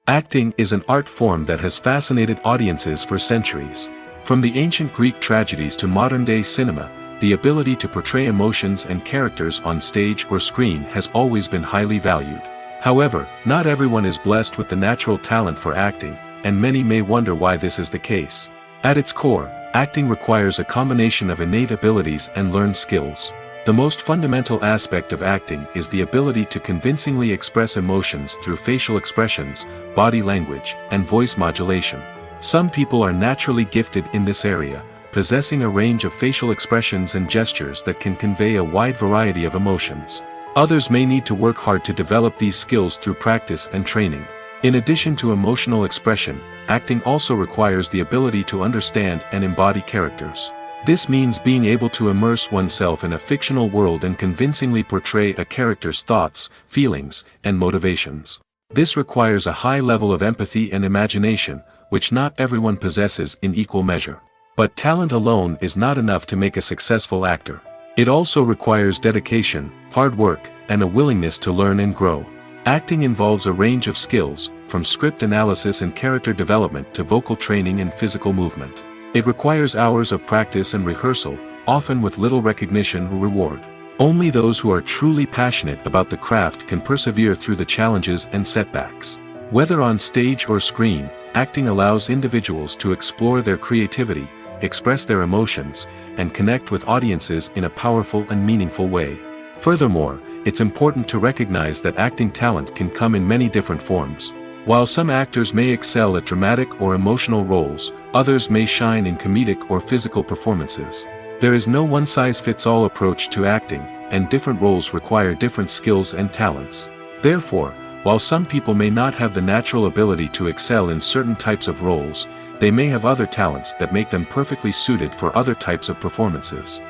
Acting is an art form that has fascinated audiences for centuries. From the ancient Greek tragedies to modern-day cinema, the ability to portray emotions and characters on stage or screen has always been highly valued. However, not everyone is blessed with the natural talent for acting, and many may wonder why this is the case. At its core, acting requires a combination of innate abilities and learned skills. The most fundamental aspect of acting is the ability to convincingly express emotions through facial expressions, body language, and voice modulation. Some people are naturally gifted in this area, possessing a range of facial expressions and gestures that can convey a wide variety of emotions. Others may need to work hard to develop these skills through practice and training. In addition to emotional expression, acting also requires the ability to understand and embody characters. This means being able to immerse oneself in a fictional world and convincingly portray a character's thoughts, feelings, and motivations. This requires a high level of empathy and imagination, which not everyone possesses in equal measure. But talent alone is not enough to make a successful actor. It also requires dedication, hard work, and a willingness to learn and grow. Acting involves a range of skills, from script analysis and character development to vocal training and physical movement. It requires hours of practice and rehearsal, often with little recognition or reward. Only those who are truly passionate about the craft can persevere through the challenges and setbacks. Whether on stage or screen, acting allows individuals to explore their creativity, express their emotions, and connect with audiences in a powerful and meaningful way. Furthermore, it's important to recognize that acting talent can come in many different forms. While some actors may excel at dramatic or emotional roles, others may shine in comedic or physical performances. There is no one-size-fits-all approach to acting, and different roles require different skills and talents. Therefore, while some people may not have the natural ability to excel in certain types of roles, they may have other talents that make them perfectly suited for other types of performances.